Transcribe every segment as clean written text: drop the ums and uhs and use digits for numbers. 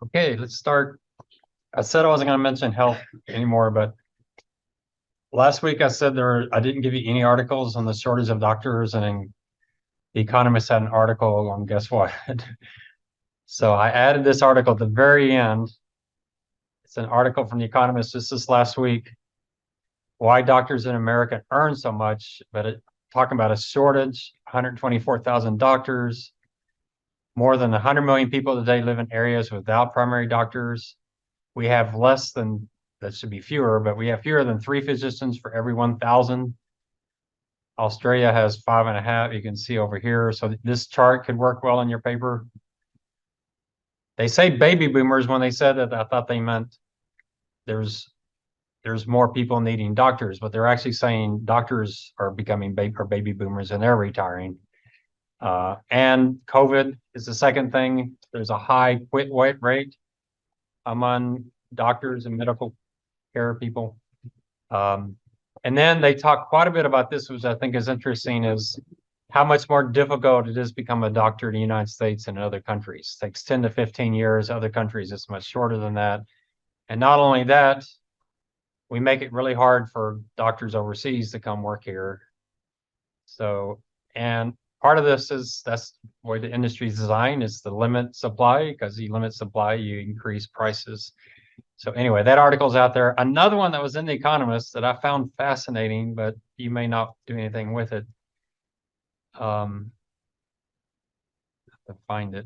Okay, let's start. I said I wasn't going to mention health anymore, but last week I said I didn't give you any articles on the shortage of doctors, and then The Economist had an article on guess what? So I added this article at the very end. It's an article from The Economist just this last week. Why doctors in America earn so much, but talking about a shortage, 124,000 doctors, more than 100 million people today live in areas without primary doctors. We have less than, that should be fewer, but we have fewer than 3 physicians for every 1,000. Australia has 5.5. You can see over here. So this chart could work well in your paper. They say baby boomers. When they said that, I thought they meant there's more people needing doctors, but they're actually saying doctors are becoming baby boomers and they're retiring. And COVID is the second thing. There's a high quit rate among doctors and medical care people. And then they talk quite a bit about this, which I think is interesting, is how much more difficult it is to become a doctor in the United States and in other countries. It takes 10 to 15 years. Other countries, it's much shorter than that. And not only that, we make it really hard for doctors overseas to come work here. So, and part of this is that's the way the industry is designed, is to limit supply, because you limit supply, you increase prices. So anyway, that article's out there. Another one that was in The Economist that I found fascinating, but you may not do anything with it. To find it.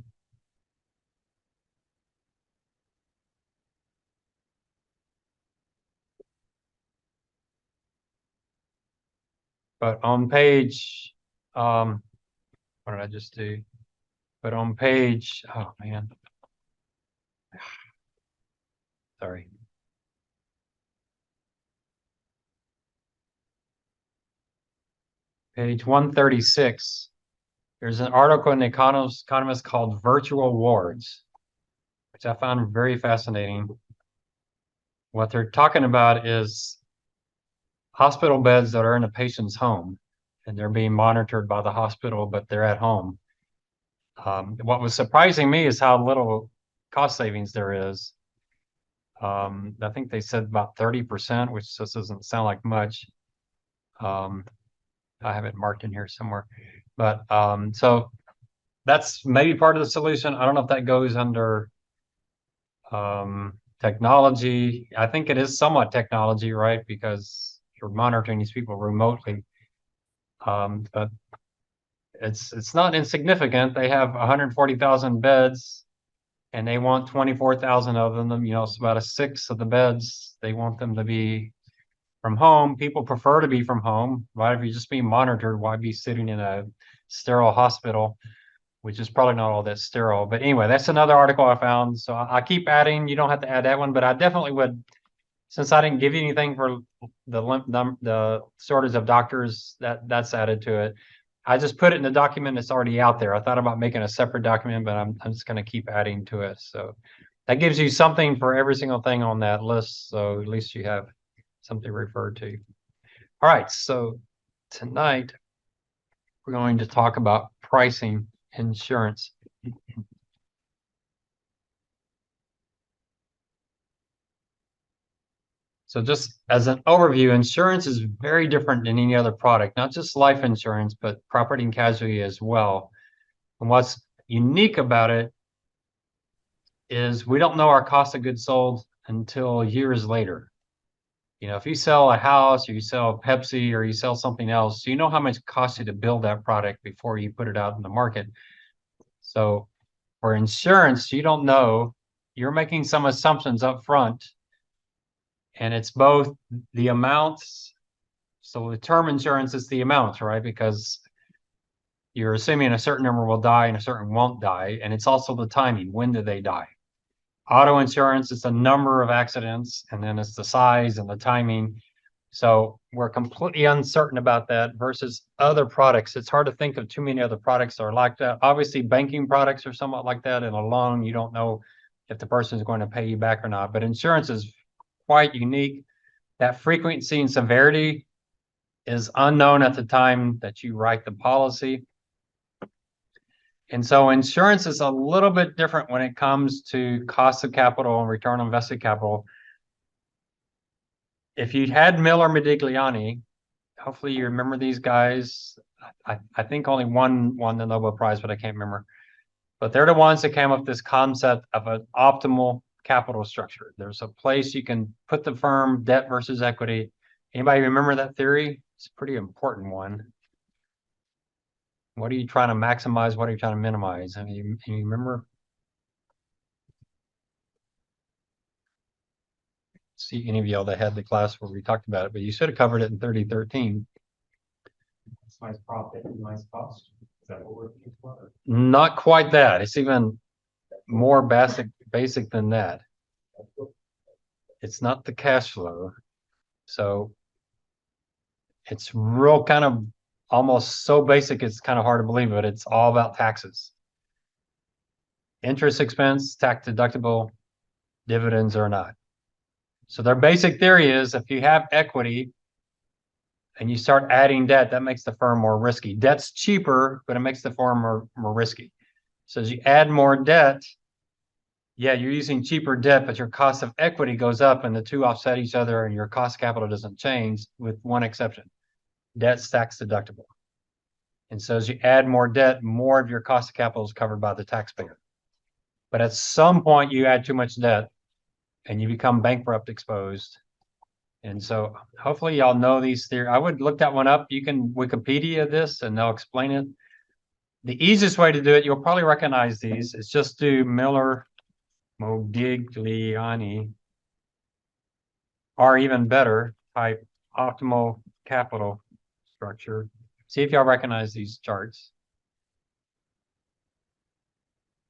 But on page, what did I just do? But on page, oh man, sorry. Page 136, there's an article in The Economist called Virtual Wards, which I found very fascinating. What they're talking about is hospital beds that are in a patient's home and they're being monitored by the hospital, but they're at home. What was surprising me is how little cost savings there is. I think they said about 30%, which just doesn't sound like much. I have it marked in here somewhere, but so that's maybe part of the solution. I don't know if that goes under technology. I think it is somewhat technology, right? Because you're monitoring these people remotely. But it's not insignificant. They have 140,000 beds and they want 24,000 of them. You know, it's about a sixth of the beds. They want them to be from home. People prefer to be from home. Why, if you're just being monitored, why be sitting in a sterile hospital, which is probably not all that sterile. But anyway, that's another article I found. So I keep adding. You don't have to add that one, but I definitely would, since I didn't give you anything for the shortage of doctors, that's added to it. I just put it in the document that's already out there. I thought about making a separate document, but I'm just going to keep adding to it. So that gives you something for every single thing on that list. So at least you have something to refer to. All right. So tonight we're going to talk about pricing insurance. So just as an overview, insurance is very different than any other product, not just life insurance, but property and casualty as well. And what's unique about it is we don't know our cost of goods sold until years later. You know, if you sell a house or you sell Pepsi or you sell something else, you know how much it costs you to build that product before you put it out in the market. So for insurance, you don't know. You're making some assumptions up front, and it's both the amounts. So the term insurance is the amounts, right? Because you're assuming a certain number will die and a certain won't die. And it's also the timing. When do they die? Auto insurance is the number of accidents, and then it's the size and the timing. So we're completely uncertain about that versus other products. It's hard to think of too many other products that are like that. Obviously, banking products are somewhat like that. In a loan, you don't know if the person is going to pay you back or not. But insurance is quite unique. That frequency and severity is unknown at the time that you write the policy. And so insurance is a little bit different when it comes to cost of capital and return on invested capital. If you had Miller Modigliani, hopefully you remember these guys. I think only one won the Nobel Prize, but I can't remember. But they're the ones that came up with this concept of an optimal capital structure. There's a place you can put the firm, debt versus equity. Anybody remember that theory? It's a pretty important one. What are you trying to maximize? What are you trying to minimize? I mean, you remember? See any of y'all that had the class where we talked about it, but you should have covered it in 3013. Nice profit, nice cost. Is that what we're looking for? Not quite that. It's even more basic than that. It's not the cash flow. So it's real kind of almost so basic it's kind of hard to believe, but it's all about taxes. Interest expense, tax deductible, dividends or not. So their basic theory is if you have equity and you start adding debt, that makes the firm more risky. Debt's cheaper, but it makes the firm more risky. So as you add more debt, yeah, you're using cheaper debt, but your cost of equity goes up and the two offset each other and your cost of capital doesn't change with one exception. Debt's tax deductible. And so as you add more debt, more of your cost of capital is covered by the taxpayer. But at some point you add too much debt and you become bankrupt exposed. And so hopefully y'all know these theories. I would look that one up. You can Wikipedia this and they'll explain it. The easiest way to do it, you'll probably recognize these, is just do Miller Modigliani, or even better, type optimal capital structure. See if y'all recognize these charts.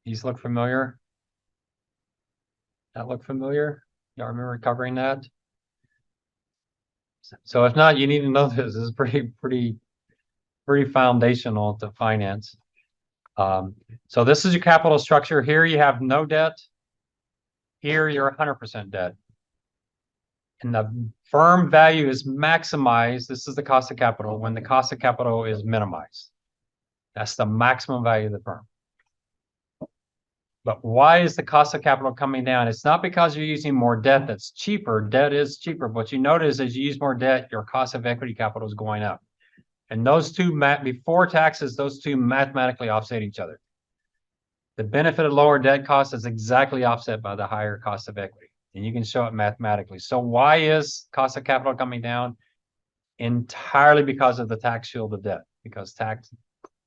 These look familiar? That look familiar? Y'all remember covering that? So if not, you need to know this. This is pretty foundational to finance. So this is your capital structure. Here you have no debt. Here you're 100% debt. And the firm value is maximized. This is the cost of capital when the cost of capital is minimized. That's the maximum value of the firm. But why is the cost of capital coming down? It's not because you're using more debt that's cheaper. Debt is cheaper. But you notice as you use more debt, your cost of equity capital is going up. And those two, before taxes, those two mathematically offset each other. The benefit of lower debt cost is exactly offset by the higher cost of equity. And you can show it mathematically. So why is cost of capital coming down? Entirely because of the tax shield of debt. Because tax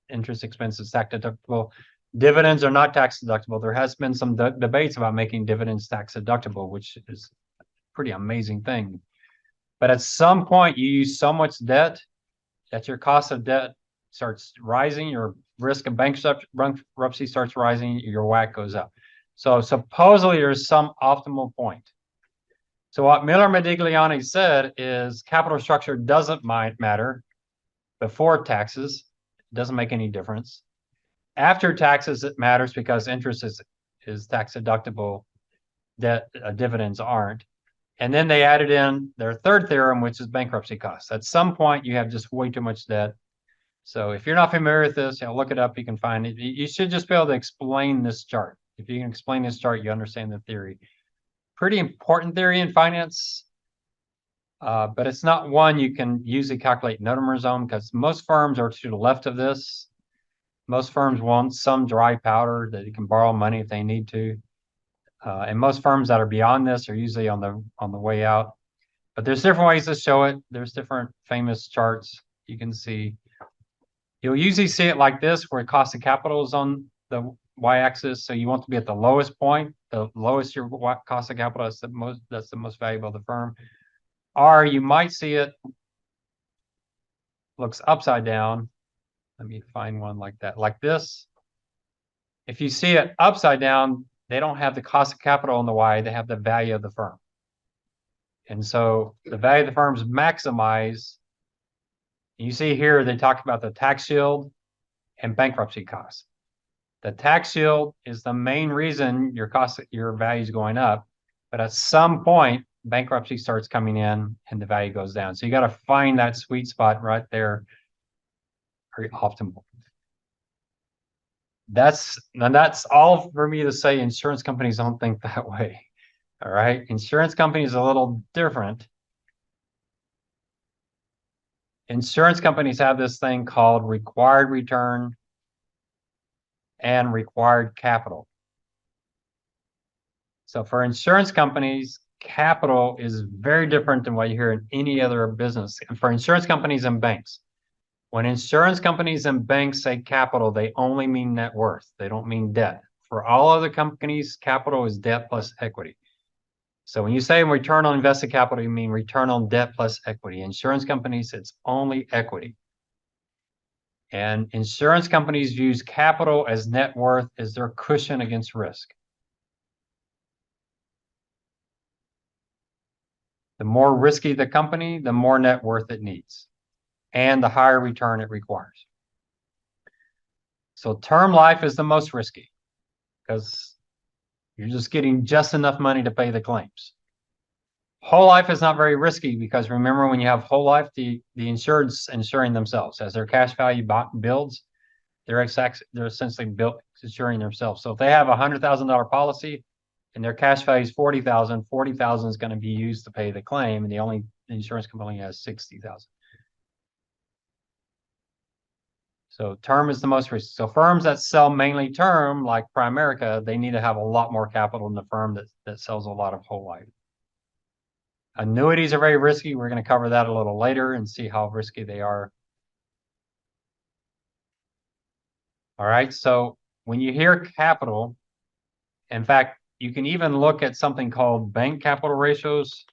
interest expenses tax deductible. Dividends are not tax deductible. There has been some debates about making dividends tax deductible, which is a pretty amazing thing. But at some point, you use so much debt that your cost of debt starts rising, your risk of bankruptcy starts rising, your WACC goes up. So supposedly there's some optimal point. So what Miller Modigliani said is capital structure doesn't matter before taxes. It doesn't make any difference. After taxes, it matters because interest is tax deductible, debt dividends aren't. And then they added in their third theorem, which is bankruptcy costs. At some point, you have just way too much debt. So if you're not familiar with this, look it up. You can find it. You should just be able to explain this chart. If you can explain this chart, you understand the theory. Pretty important theory in finance, but it's not one you can usually calculate Noether's zone because most firms are to the left of this. Most firms want some dry powder that you can borrow money if they need to. And most firms that are beyond this are usually on the way out. But there's different ways to show it. There's different famous charts you can see. You'll usually see it like this, where cost of capital is on the y-axis. So you want to be at the lowest point, the lowest your cost of capital. That's the most valuable of the firm. Or you might see it looks upside down. Let me find one like that, like this. If you see it upside down, they don't have the cost of capital on the y, they have the value of the firm. And so the value of the firm is maximized. You see here, they talk about the tax shield and bankruptcy costs. The tax shield is the main reason your value is going up. But at some point, bankruptcy starts coming in and the value goes down. So you got to find that sweet spot right there. Very optimal. That's all for me to say. Insurance companies don't think that way. All right. Insurance companies are a little different. Insurance companies have this thing called required return and required capital. So for insurance companies, capital is very different than what you hear in any other business. And for insurance companies and banks, when insurance companies and banks say capital, they only mean net worth. They don't mean debt. For all other companies, capital is debt plus equity. So when you say return on invested capital, you mean return on debt plus equity. Insurance companies, it's only equity. And insurance companies use capital as net worth as their cushion against risk. The more risky the company, the more net worth it needs, and the higher return it requires. So term life is the most risky because you're just getting just enough money to pay the claims. Whole life is not very risky because remember, when you have whole life, the insured's insuring themselves. As their cash value builds, they're essentially insuring themselves. So if they have a $100,000 policy and their cash value is 40,000, 40,000 is going to be used to pay the claim, and the insurance company has 60,000. So term is the most risky. So firms that sell mainly term, like Primerica, they need to have a lot more capital than the firm that sells a lot of whole life. Annuities are very risky. We're going to cover that a little later and see how risky they are. All right. So when you hear capital, in fact, you can even look at something called bank capital ratios.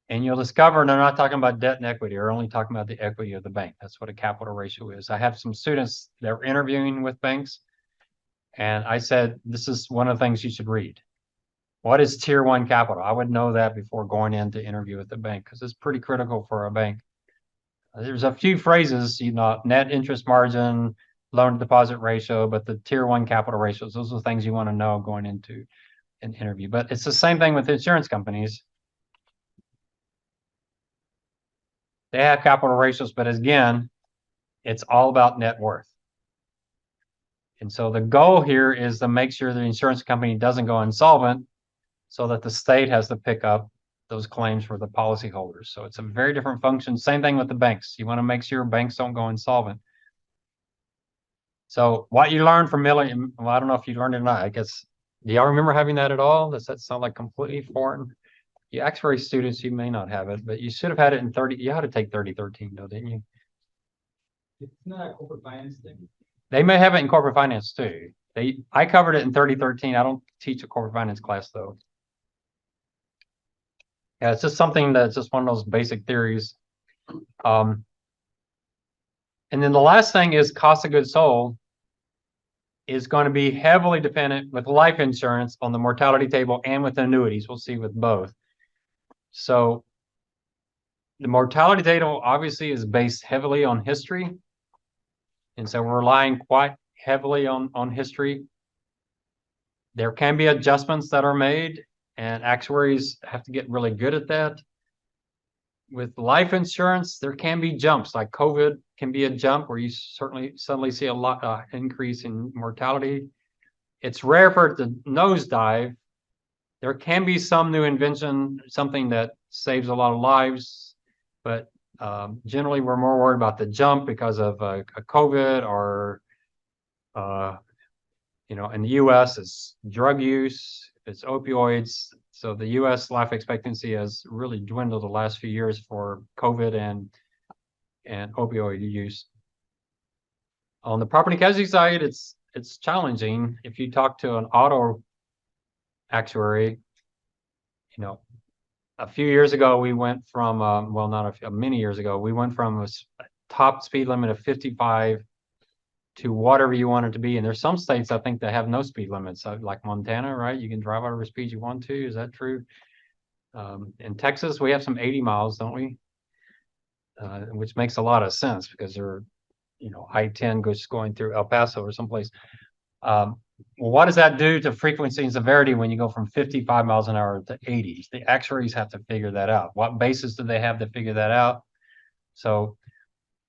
And you'll discover they're not talking about debt and equity. They're only talking about the equity of the bank. That's what a capital ratio is. I have some students that are interviewing with banks. And I said, this is one of the things you should read. What is tier one capital? I would know that before going in to interview with the bank because it's pretty critical for a bank. There's a few phrases, net interest margin, loan to deposit ratio, but the tier one capital ratios, those are the things you want to know going into an interview. But it's the same thing with insurance companies. They have capital ratios, but again, it's all about net worth. And so the goal here is to make sure the insurance company doesn't go insolvent so that the state has to pick up those claims for the policyholders. So it's a very different function. Same thing with the banks. You want to make sure banks don't go insolvent. So what you learned from Millie, well, I don't know if you learned it or not. I guess, do y'all remember having that at all? Does that sound like completely foreign? You actuary students, you may not have it, but you should have had it in 30. You had to take 3013 though, didn't you? It's not a corporate finance thing. They may have it in corporate finance too. I covered it in 3013. I don't teach a corporate finance class though. Yeah, it's just something that's just one of those basic theories. And then the last thing is cost of goods sold is going to be heavily dependent with life insurance on the mortality table and with annuities. We'll see with both. So the mortality table obviously is based heavily on history. And so we're relying quite heavily on history. There can be adjustments that are made, and actuaries have to get really good at that. With life insurance, there can be jumps, like COVID can be a jump where you certainly suddenly see a lot increase in mortality. It's rare for it to nosedive. There can be some new invention, something that saves a lot of lives, but generally we're more worried about the jump because of a COVID or, in the US, it's drug use, it's opioids. So the US life expectancy has really dwindled the last few years for COVID and opioid use. On the property casualty side, it's challenging. If you talk to an auto actuary, a few years ago, we went from, many years ago, we went from a top speed limit of 55 to whatever you want it to be. And there's some states, I think, that have no speed limits, like Montana, right? You can drive whatever speed you want to. Is that true? In Texas, we have some 80 miles, don't we? Which makes a lot of sense because they're, I-10 goes going through El Paso or someplace. Well, what does that do to frequency and severity when you go from 55 miles an hour to 80? The actuaries have to figure that out. What basis do they have to figure that out? So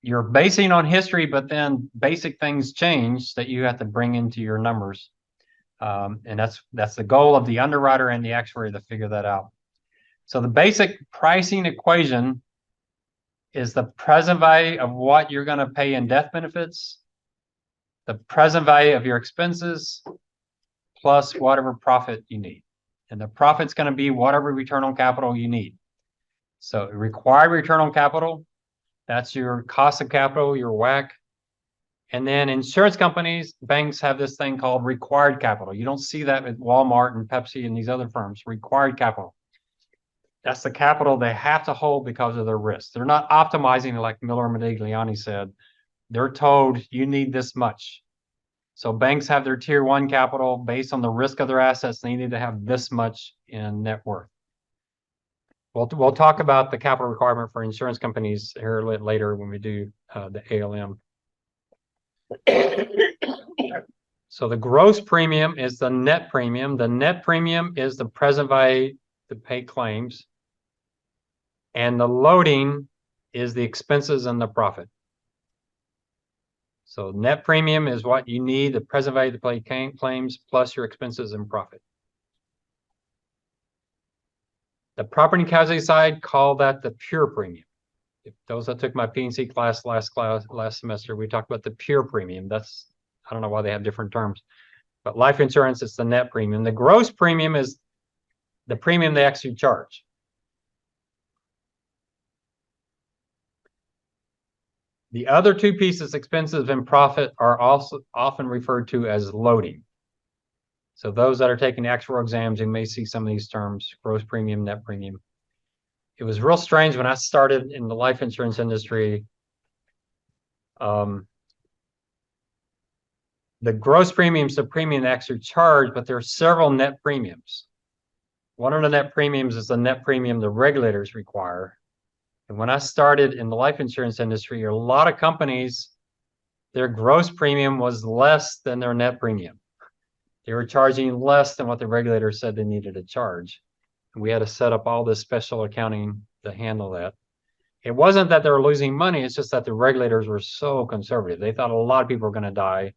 you're basing on history, but then basic things change that you have to bring into your numbers. And that's the goal of the underwriter and the actuary to figure that out. So the basic pricing equation is the present value of what you're going to pay in death benefits, the present value of your expenses, plus whatever profit you need. And the profit's going to be whatever return on capital you need. So required return on capital, that's your cost of capital, your WACC. And then insurance companies, banks have this thing called required capital. You don't see that at Walmart and Pepsi and these other firms. Required capital. That's the capital they have to hold because of their risk. They're not optimizing like Miller Modigliani said. They're told you need this much. So banks have their tier one capital based on the risk of their assets. They need to have this much in net worth. We'll talk about the capital requirement for insurance companies here later when we do the ALM. So the gross premium is the net premium. The net premium is the present value to pay claims. And the loading is the expenses and the profit. So net premium is what you need, the present value to pay claims plus your expenses and profit. The property and casualty side, call that the pure premium. If those that took my P&C class last semester, we talked about the pure premium. That's, I don't know why they have different terms, but life insurance is the net premium. The gross premium is the premium they actually charge. The other two pieces, expenses and profit, are also often referred to as loading. So those that are taking actuarial exams, you may see some of these terms, gross premium, net premium. It was real strange when I started in the life insurance industry. The gross premium is the premium they actually charge, but there are several net premiums. One of the net premiums is the net premium the regulators require. And when I started in the life insurance industry, a lot of companies, their gross premium was less than their net premium. They were charging less than what the regulators said they needed to charge. And we had to set up all this special accounting to handle that. It wasn't that they were losing money, it's just that the regulators were so conservative. They thought a lot of people were going to die.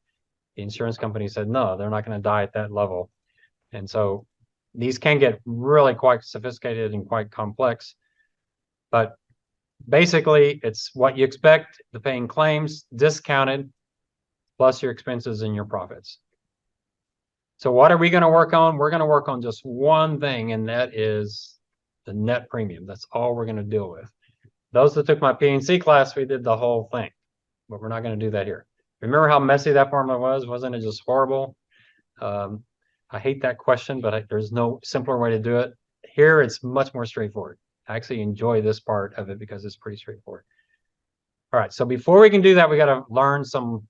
The insurance company said, no, they're not going to die at that level. And so these can get really quite sophisticated and quite complex. But basically, it's what you expect, the paying claims, discounted, plus your expenses and your profits. So what are we going to work on? We're going to work on just one thing, and that is the net premium. That's all we're going to deal with. Those that took my P&C class, we did the whole thing, but we're not going to do that here. Remember how messy that formula was? Wasn't it just horrible? I hate that question, but there's no simpler way to do it. Here, it's much more straightforward. I actually enjoy this part of it because it's pretty straightforward. All right, so before we can do that, we got to learn some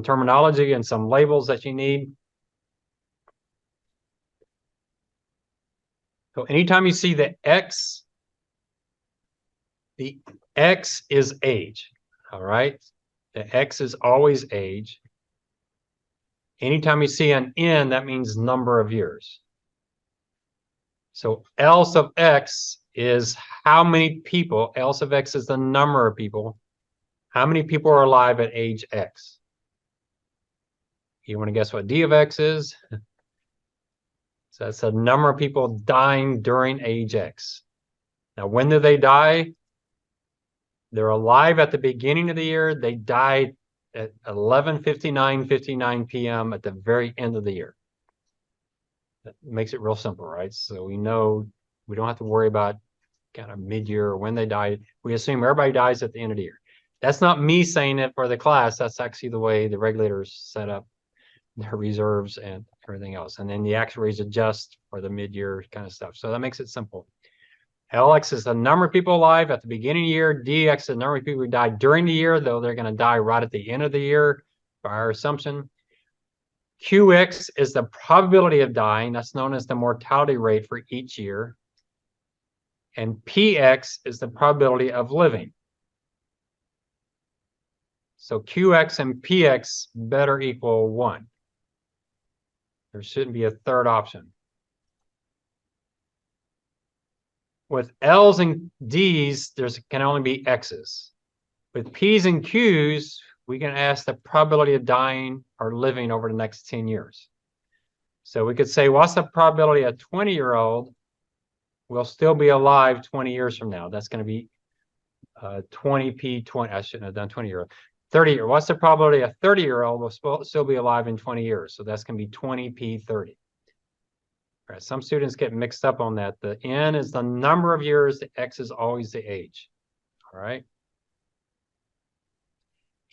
terminology and some labels that you need. So anytime you see the X is age, all right? The X is always age. Anytime you see an N, that means number of years. So L sub X is how many people, L sub X is the number of people. How many people are alive at age X? You want to guess what D of X is? So that's the number of people dying during age X. Now, when do they die? They're alive at the beginning of the year. They died at 11:59 p.m. at the very end of the year. That makes it real simple, right? So we know we don't have to worry about kind of mid-year or when they die. We assume everybody dies at the end of the year. That's not me saying it for the class. That's actually the way the regulators set up their reserves and everything else. And then the actuaries adjust for the mid-year kind of stuff. So that makes it simple. LX is the number of people alive at the beginning of the year. DX is the number of people who died during the year, though they're going to die right at the end of the year by our assumption. QX is the probability of dying. That's known as the mortality rate for each year. And PX is the probability of living. So QX and PX better equal 1. There shouldn't be a third option. With L's and D's, there can only be X's. With P's and Q's, we can ask the probability of dying or living over the next 10 years. So we could say, what's the probability a 20-year-old will still be alive 20 years from now? That's going to be 20p20. I shouldn't have done 20-year-old. 30 year. What's the probability a 30-year-old will still be alive in 20 years? So that's going to be 20p30. All right, some students get mixed up on that. The n is the number of years, the x is always the age. All right.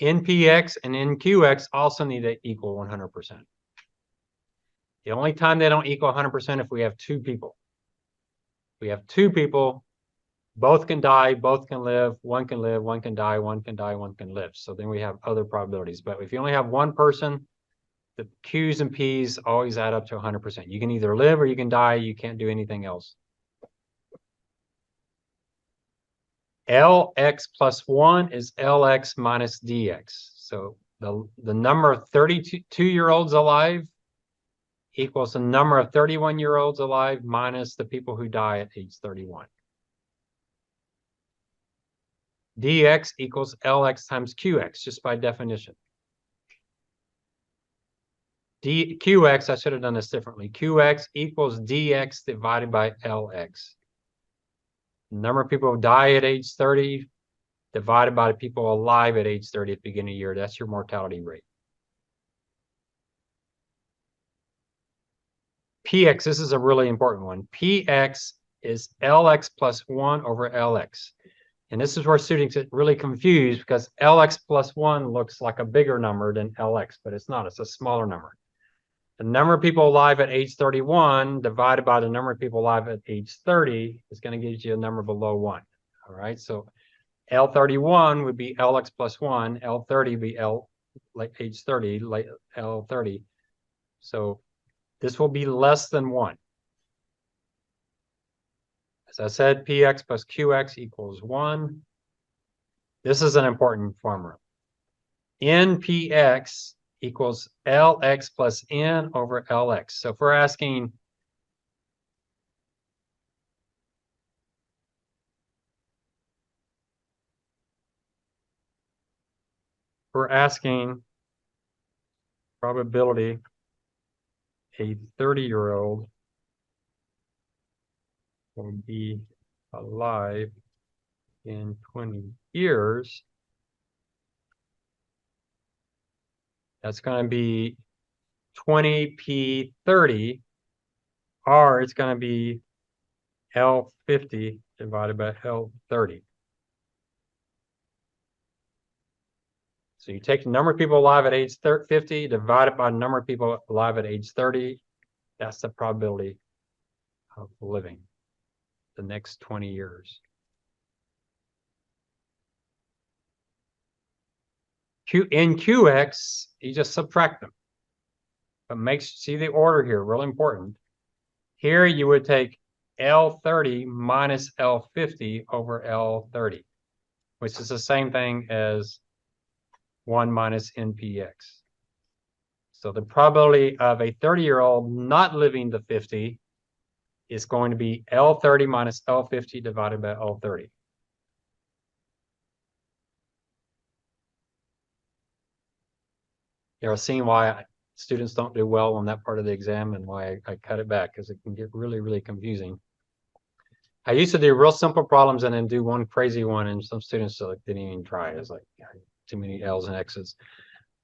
NPX and NQX also need to equal 100%. The only time they don't equal 100% if we have two people. We have two people, both can die, both can live, one can live, one can die, one can die, one can live. So then we have other probabilities. But if you only have one person, the Q's and P's always add up to 100%. You can either live or you can die. You can't do anything else. LX plus 1 is LX minus DX. So the number of 32-year-olds alive equals the number of 31-year-olds alive minus the people who die at age 31. DX equals LX times QX, just by definition. QX, I should have done this differently. QX equals DX divided by LX. The number of people who die at age 30 divided by the people alive at age 30 at the beginning of the year. That's your mortality rate. PX, this is a really important one. PX is LX plus 1 over LX. And this is where students get really confused because LX plus 1 looks like a bigger number than LX, but it's not. It's a smaller number. The number of people alive at age 31 divided by the number of people alive at age 30 is going to give you a number below 1. All right, so L31 would be LX plus 1. L30 would be like age 30, like L30. So this will be less than 1. As I said, PX plus QX equals 1. This is an important formula. NPX equals LX plus N over LX. So if we're asking probability a 30-year-old will be alive in 20 years, that's going to be 20p30, or it's going to be L50 divided by L30. So you take the number of people alive at age 50, divide it by the number of people alive at age 30. That's the probability of living the next 20 years. In QX, you just subtract them. But see the order here, real important. Here you would take L30 minus L50 over L30, which is the same thing as 1 minus NPX. So the probability of a 30-year-old not living to 50 is going to be L30 minus L50 divided by L30. You're seeing why students don't do well on that part of the exam and why I cut it back, because it can get really, really confusing. I used to do real simple problems and then do one crazy one, and some students didn't even try. It's like too many L's and X's.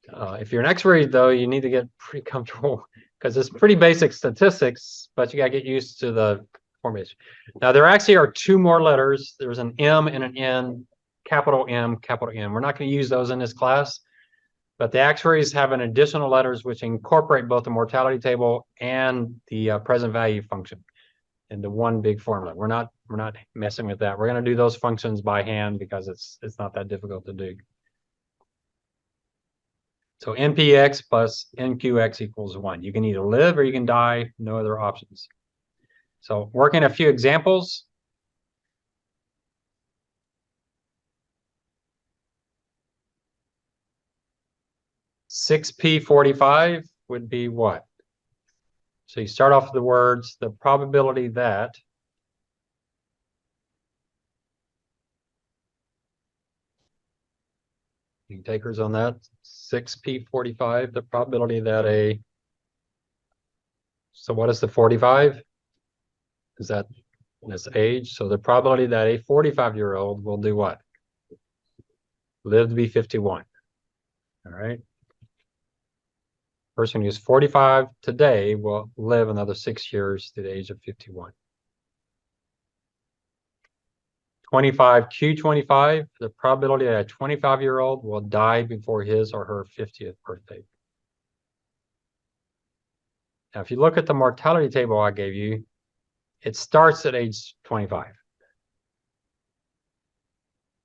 If you're an X-ray, though, you need to get pretty comfortable because it's pretty basic statistics, but you got to get used to the formation. Now, there actually are two more letters. There's an M and an N, capital M, capital N. We're not going to use those in this class, but the actuaries have an additional letters which incorporate both the mortality table and the present value function into one big formula. We're not messing with that. We're going to do those functions by hand because it's not that difficult to do. So NPX plus NQX equals 1. You can either live or you can die, no other options. So working a few examples. (6p45) would be what? So you start off with the words, the probability that Any takers on that? 6p45, the probability that so what is the 45? Is that this age? So the probability that a 45-year-old will do what? Live to be 51. All right. Person who's 45 today will live another 6 years to the age of 51. 25Q25, the probability that a 25-year-old will die before his or her 50th birthday. Now, if you look at the mortality table I gave you, it starts at age 25.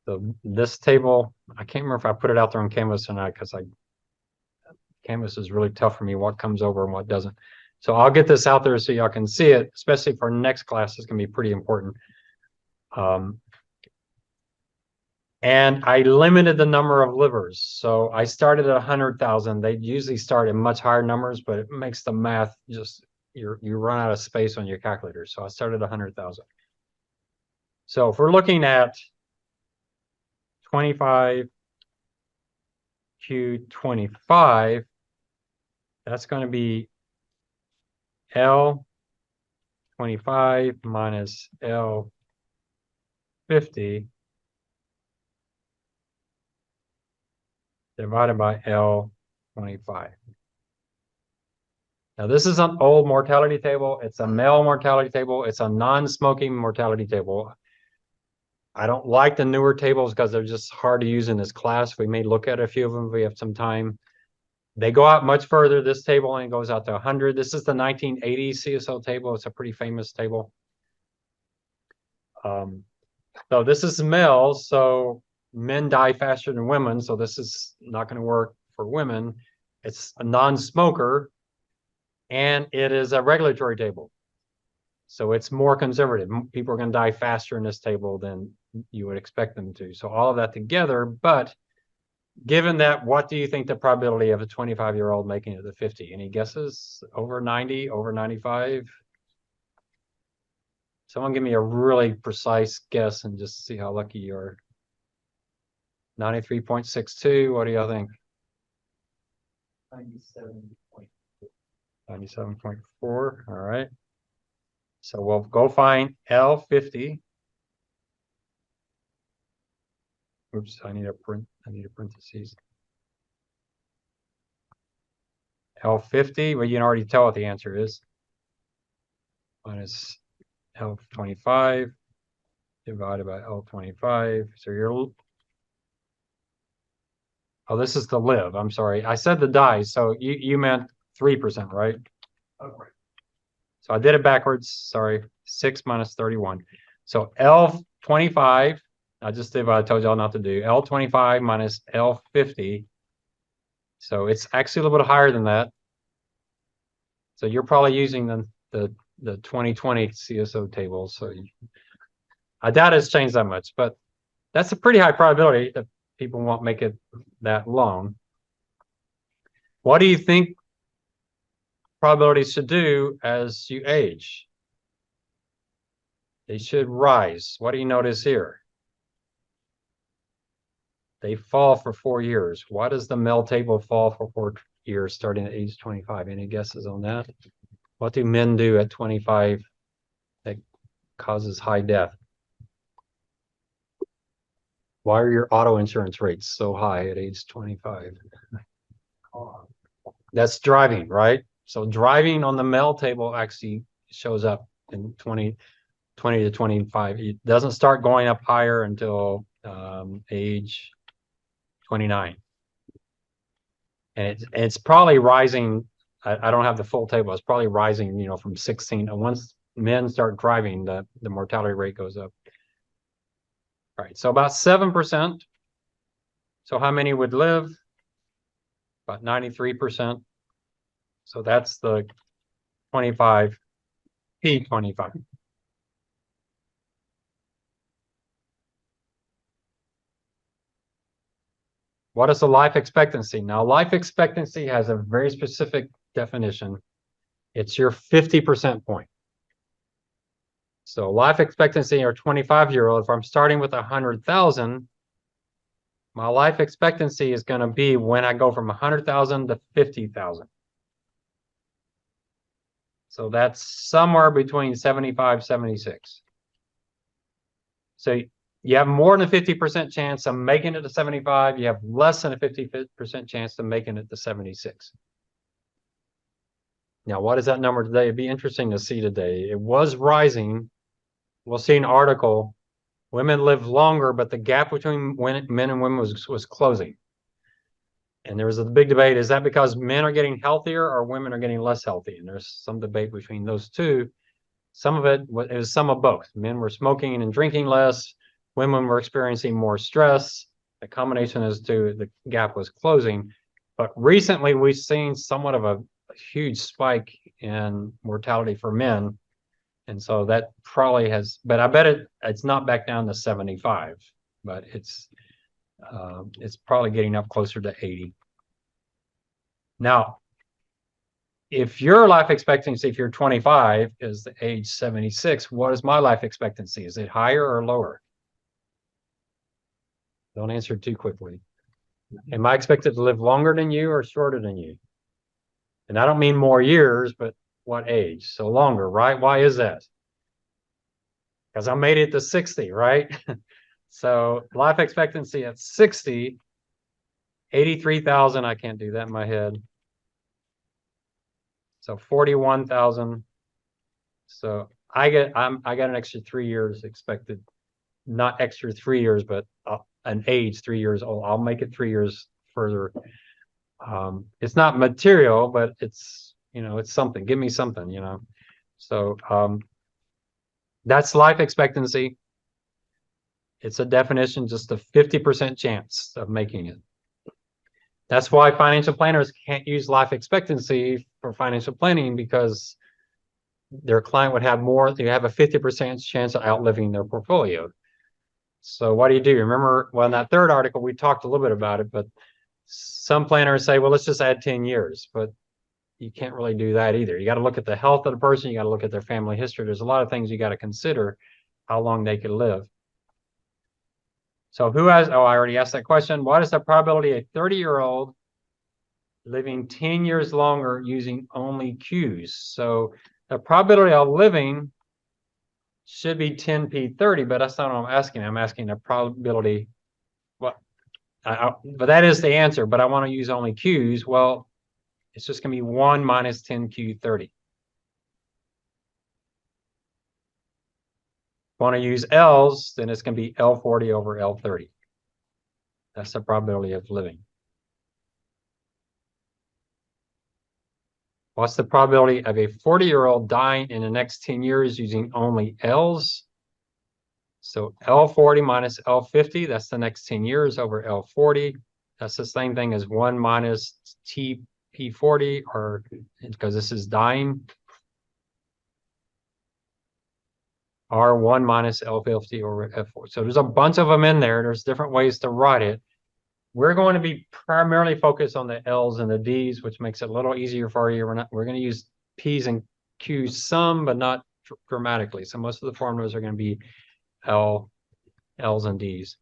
So this table, I can't remember if I put it out there on Canvas or not, because Canvas is really tough for me, what comes over and what doesn't. So I'll get this out there so y'all can see it, especially for next class. It's going to be pretty important. And I limited the number of livers. So I started at 100,000. They usually start at much higher numbers, but it makes the math just, you run out of space on your calculator. So I started at 100,000. So if we're looking at 25Q25, that's going to be L25 minus L50 divided by L25. Now, this is an old mortality table. It's a male mortality table. It's a non-smoking mortality table. I don't like the newer tables because they're just hard to use in this class. We may look at a few of them if we have some time. They go out much further. This table only goes out to 100. This is the 1980 CSO table. It's a pretty famous table. So this is males. So men die faster than women. So this is not going to work for women. It's a non-smoker. And it is a regulatory table. So it's more conservative. People are going to die faster in this table than you would expect them to. So all of that together, but given that, what do you think the probability of a 25-year-old making it to 50? Any guesses? Over 90, over 95? Someone give me a really precise guess and just see how lucky you are. 93.62, what do y'all think? 97.4, all right. So we'll go find L50. Oops, I need a parentheses. L50, well, you can already tell what the answer is. Minus L25 divided by L25. So you're, oh, this is the live. I'm sorry. I said the die. So you meant 3%, right? Oh, right. So I did it backwards. Sorry. 6 minus 31. So L25, I just did what I told y'all not to do. L25 minus L50. So it's actually a little bit higher than that. So you're probably using the 2020 CSO table. So I doubt it's changed that much, but that's a pretty high probability that people won't make it that long. What do you think probabilities should do as you age? They should rise. What do you notice here? They fall for 4 years. Why does the male table fall for 4 years starting at age 25? Any guesses on that? What do men do at 25 that causes high death? Why are your auto insurance rates so high at age 25? That's driving, right? So driving on the male table actually shows up in 20 to 25. It doesn't start going up higher until age 29. And it's probably rising. I don't have the full table. It's probably rising, you know, from 16. And once men start driving, the mortality rate goes up. All right, so about 7%. So how many would live? About 93%. So that's the 25P25. What is the life expectancy? Now, life expectancy has a very specific definition. It's your 50% point. So life expectancy or 25-year-old, if I'm starting with 100,000, My life expectancy is going to be when I go from 100,000 to 50,000. So that's somewhere between 75, 76. So you have more than a 50% chance of making it to 75. You have less than a 50% chance of making it to 76. Now, what is that number today? It'd be interesting to see today. It was rising. We'll see an article. Women live longer, but the gap between men and women was closing. And there was a big debate. Is that because men are getting healthier or women are getting less healthy? And there's some debate between those two. Some of it was some of both. Men were smoking and drinking less. Women were experiencing more stress. The combination as to the gap was closing. But recently, we've seen somewhat of a huge spike in mortality for men. And so that probably has, but I bet it's not back down to 75, but it's probably getting up closer to 80. Now, if your life expectancy, if you're 25, is the age 76, what is my life expectancy? Is it higher or lower? Don't answer too quickly. Am I expected to live longer than you or shorter than you? And I don't mean more years, but what age? So longer, right? Why is that? Because I made it to 60, right? So life expectancy at 60, 83,000. I can't do that in my head. So 41,000. So I got an extra 3 years expected, not extra 3 years, but an age 3 years old. I'll make it 3 years further. It's not material, but it's, it's something. Give me something, So that's life expectancy. It's a definition, just a 50% chance of making it. That's why financial planners can't use life expectancy for financial planning, because their client would have more, they have a 50% chance of outliving their portfolio. So what do you do? Remember, well, in that third article, we talked a little bit about it, but some planners say, well, let's just add 10 years, but you can't really do that either. You got to look at the health of the person. You got to look at their family history. There's a lot of things you got to consider how long they could live. So who has, I already asked that question. What is the probability of a 30-year-old living 10 years longer using only Qs? So the probability of living should be 10p30, but that's not what I'm asking. I'm asking the probability. Well, but that is the answer, but I want to use only Qs. Well, it's just going to be 1 minus 10q30. Want to use L's, then it's going to be L40 over L30. That's the probability of living. What's the probability of a 40-year-old dying in the next 10 years using only L's? So L40 minus L50, that's the next 10 years over L40. That's the same thing as 1 minus TP40, or because this is dying. R1 minus L50 over F4. So there's a bunch of them in there. There's different ways to write it. We're going to be primarily focused on the L's and the D's, which makes it a little easier for you. We're going to use P's and Q's some, but not dramatically. So most of the formulas are going to be L's and D's.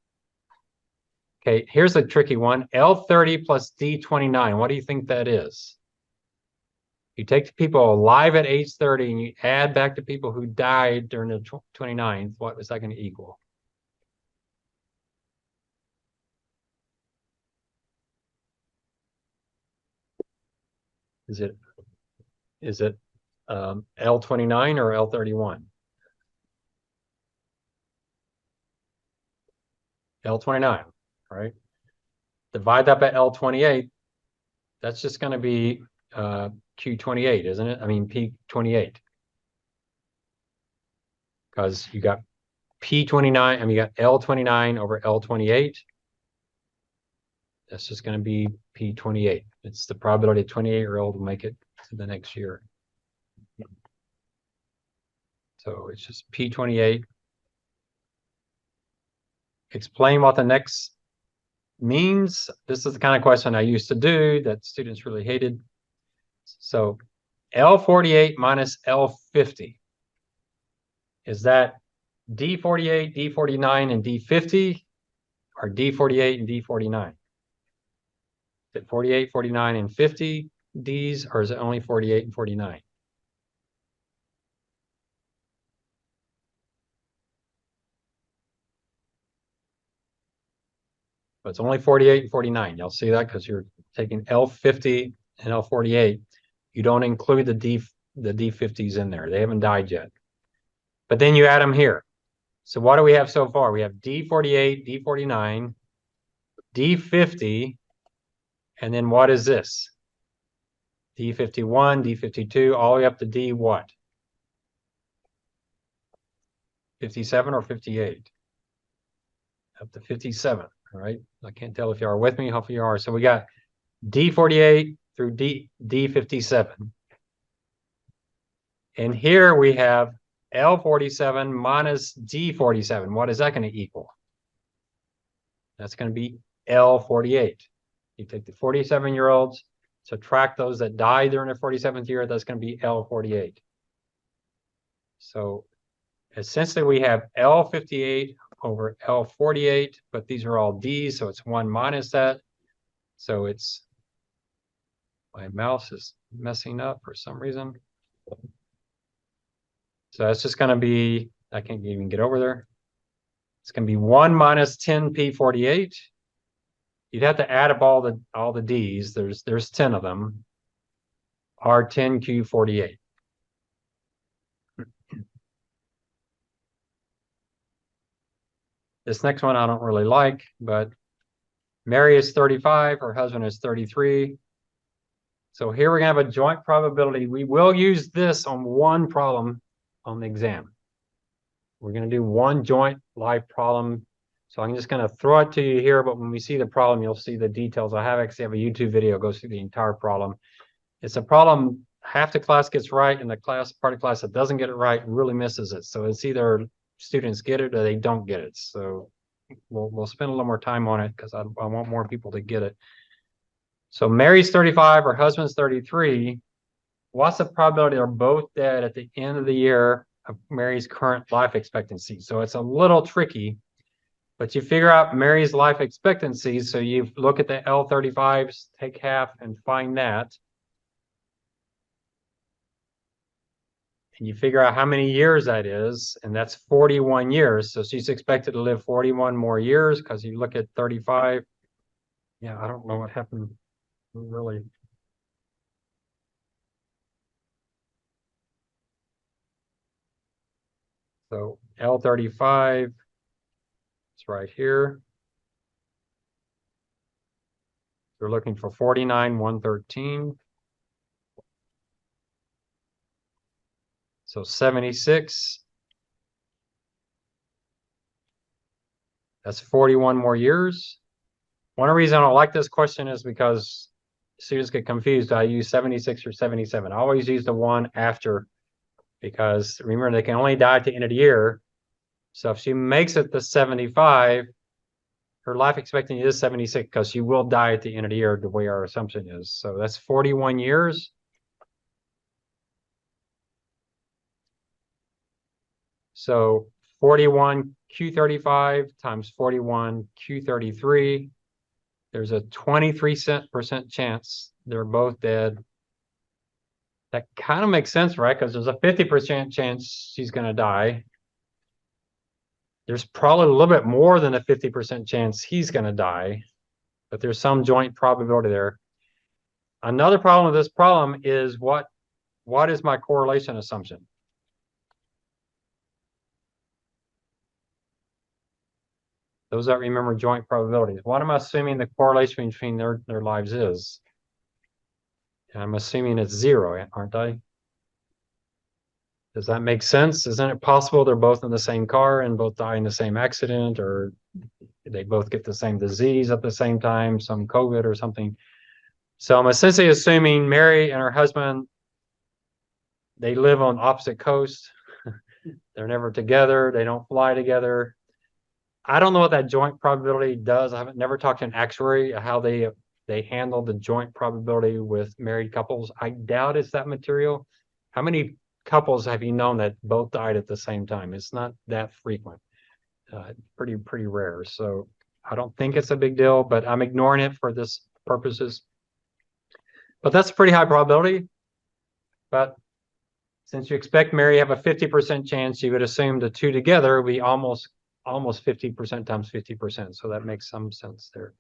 Okay, here's a tricky one. L30 plus D29. What do you think that is? You take the people alive at age 30 and you add back the people who died during the 29th. What is that going to equal? Is it L29 or L31? L29, right? Divide that by L28. That's just going to be Q28, isn't it? I mean, P28. Because you got P29, I mean, you got L29 over L28. That's just going to be P28. It's the probability a 28-year-old will make it to the next year. So it's just P28. Explain what the next means. This is the kind of question I used to do that students really hated. So L48 minus L50. Is that D48, D49, and D50? are D48 and D49? Is it 48, 49, and 50 Ds, or is it only 48 and 49? But it's only 48 and 49. Y'all see that? Because you're taking L50 and L48. You don't include the D50s in there. They haven't died yet. But then you add them here. So what do we have so far? We have D48, D49, D50, and then what is this? D51, D52, all the way up to D what? 57 or 58? Up to 57, all right? I can't tell if you are with me, hopefully you are. So we got D48 through D57. And here we have L47 minus D47. What is that going to equal? That's going to be L48. You take the 47-year-olds, subtract those that died during their 47th year, that's going to be L48. So essentially we have L58 over L48, but these are all D's, so it's 1 minus that. So it's, my mouse is messing up for some reason. So that's just going to be, I can't even get over there. It's going to be 1 minus 10p48. You'd have to add up all the D's. There's 10 of them. R10q48. This next one I don't really like, but Mary is 35, her husband is 33. So here we're going to have a joint probability. We will use this on one problem on the exam. We're going to do one joint live problem. So I'm just going to throw it to you here, but when we see the problem, you'll see the details. I actually have a YouTube video that goes through the entire problem. It's a problem half the class gets right, and the part of class that doesn't get it right really misses it. So it's either students get it or they don't get it. So we'll spend a little more time on it because I want more people to get it. So Mary's 35, her husband's 33. What's the probability they're both dead at the end of the year of Mary's current life expectancy? So it's a little tricky, but you figure out Mary's life expectancy. So you look at the L35s, take half and find that. And you figure out how many years that is, and that's 41 years. So she's expected to live 41 more years because you look at 35. Yeah, I don't know what happened really. So L35, it's right here. We're looking for 49, 113. So 76. That's 41 more years. One reason I don't like this question is because students get confused. I use 76 or 77. I always use the one after, because remember, they can only die at the end of the year. So if she makes it to 75, her life expectancy is 76 because she will die at the end of the year, the way our assumption is. So that's 41 years. So 41 Q35 times 41 Q33. There's a 23% chance they're both dead. That kind of makes sense, right? Because there's a 50% chance she's going to die. There's probably a little bit more than a 50% chance he's going to die, but there's some joint probability there. Another problem with this problem is what is my correlation assumption? Those that remember joint probabilities. What am I assuming the correlation between their lives is? And I'm assuming it's 0, aren't I? Does that make sense? Isn't it possible they're both in the same car and both die in the same accident, or they both get the same disease at the same time, some COVID or something? So I'm essentially assuming Mary and her husband, they live on opposite coasts. They're never together. They don't fly together. I don't know what that joint probability does. I haven't never talked to an actuary how they handle the joint probability with married couples. I doubt it's that material. How many couples have you known that both died at the same time? It's not that frequent. Pretty rare. So I don't think it's a big deal, but I'm ignoring it for this purposes. But that's a pretty high probability. But since you expect Mary to have a 50% chance, you would assume the two together would be almost 50% times 50%. So that makes some sense there.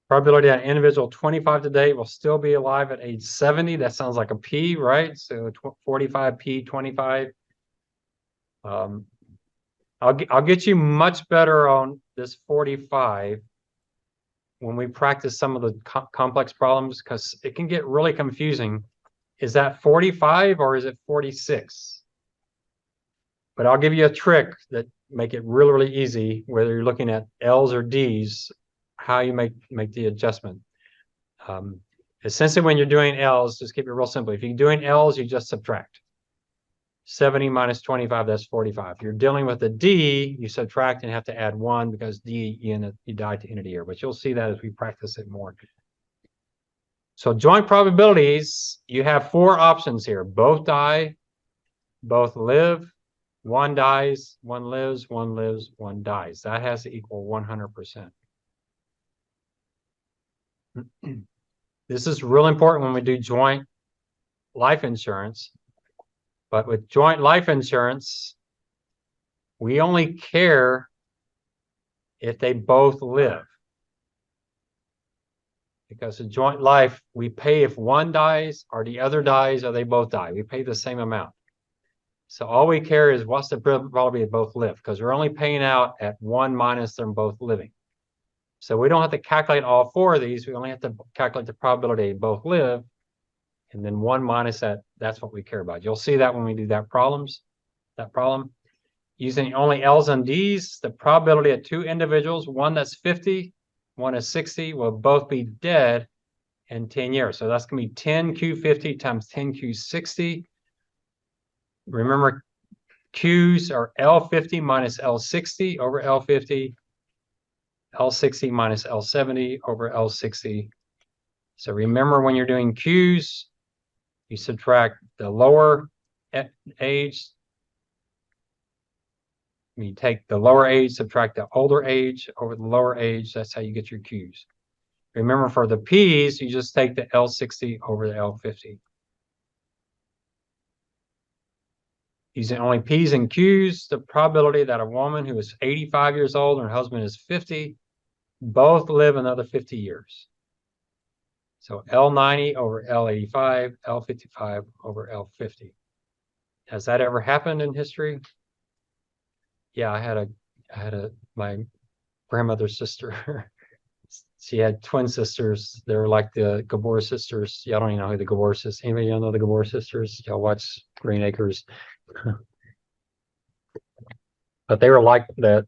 Probability that individual 25 today will still be alive at age 70. That sounds like a P, right? So 45 P 25. I'll get you much better on this 45 when we practice some of the complex problems, because it can get really confusing. Is that 45 or is it 46? But I'll give you a trick that make it really, really easy, whether you're looking at L's or D's, how you make the adjustment. Essentially, when you're doing L's, just keep it real simple. If you're doing L's, you just subtract. 70 minus 25, that's 45. If you're dealing with a D, you subtract and have to add 1 because D, you die to end of the year. But you'll see that as we practice it more. So joint probabilities, you have 4 options here. Both die, both live, one dies, one lives, one dies. That has to equal 100%. This is real important when we do joint life insurance. But with joint life insurance, we only care if they both live. Because in joint life, we pay if one dies or the other dies or they both die. We pay the same amount. So all we care is what's the probability of both live, because we're only paying out at 1 minus them both living. So we don't have to calculate all 4 of these. We only have to calculate the probability of both live. And then 1 minus that, that's what we care about. You'll see that when we do that problem. Using only L's and D's, the probability of 2 individuals, one that's 50, one is 60, will both be dead in 10 years. So that's going to be 10Q50 times 10Q60. Remember, Q's are L50 minus L60 over L50, L60 minus L70 over L60. So remember, when you're doing Q's, you subtract the lower age. You take the lower age, subtract the older age over the lower age. That's how you get your Q's. Remember, for the P's, you just take the L60 over the L50. Using only P's and Q's, the probability that a woman who is 85 years old and her husband is 50, both live another 50 years. So L90 over L85, L55 over L50. Has that ever happened in history? Yeah, I had my grandmother's sister. She had twin sisters. They were like the Gabor sisters. Y'all don't even know who the Gabor sisters. Anybody know the Gabor sisters? Y'all watch Green Acres. But they were like that.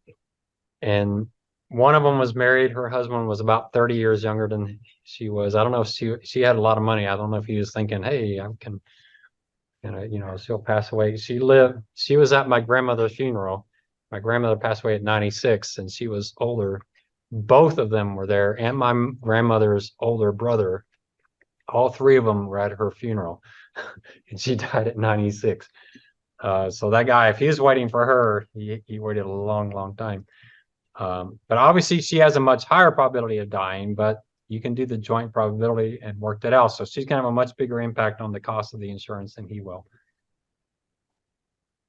And one of them was married. Her husband was about 30 years younger than she was. I don't know if she had a lot of money. I don't know if he was thinking, hey, I can, she'll pass away. She was at my grandmother's funeral. My grandmother passed away at 96 and she was older. Both of them were there, and my grandmother's older brother. All 3 of them were at her funeral. And she died at 96. So that guy, if he was waiting for her, he waited a long, long time. But obviously she has a much higher probability of dying, but you can do the joint probability and work that out. So she's going to have a much bigger impact on the cost of the insurance than he will.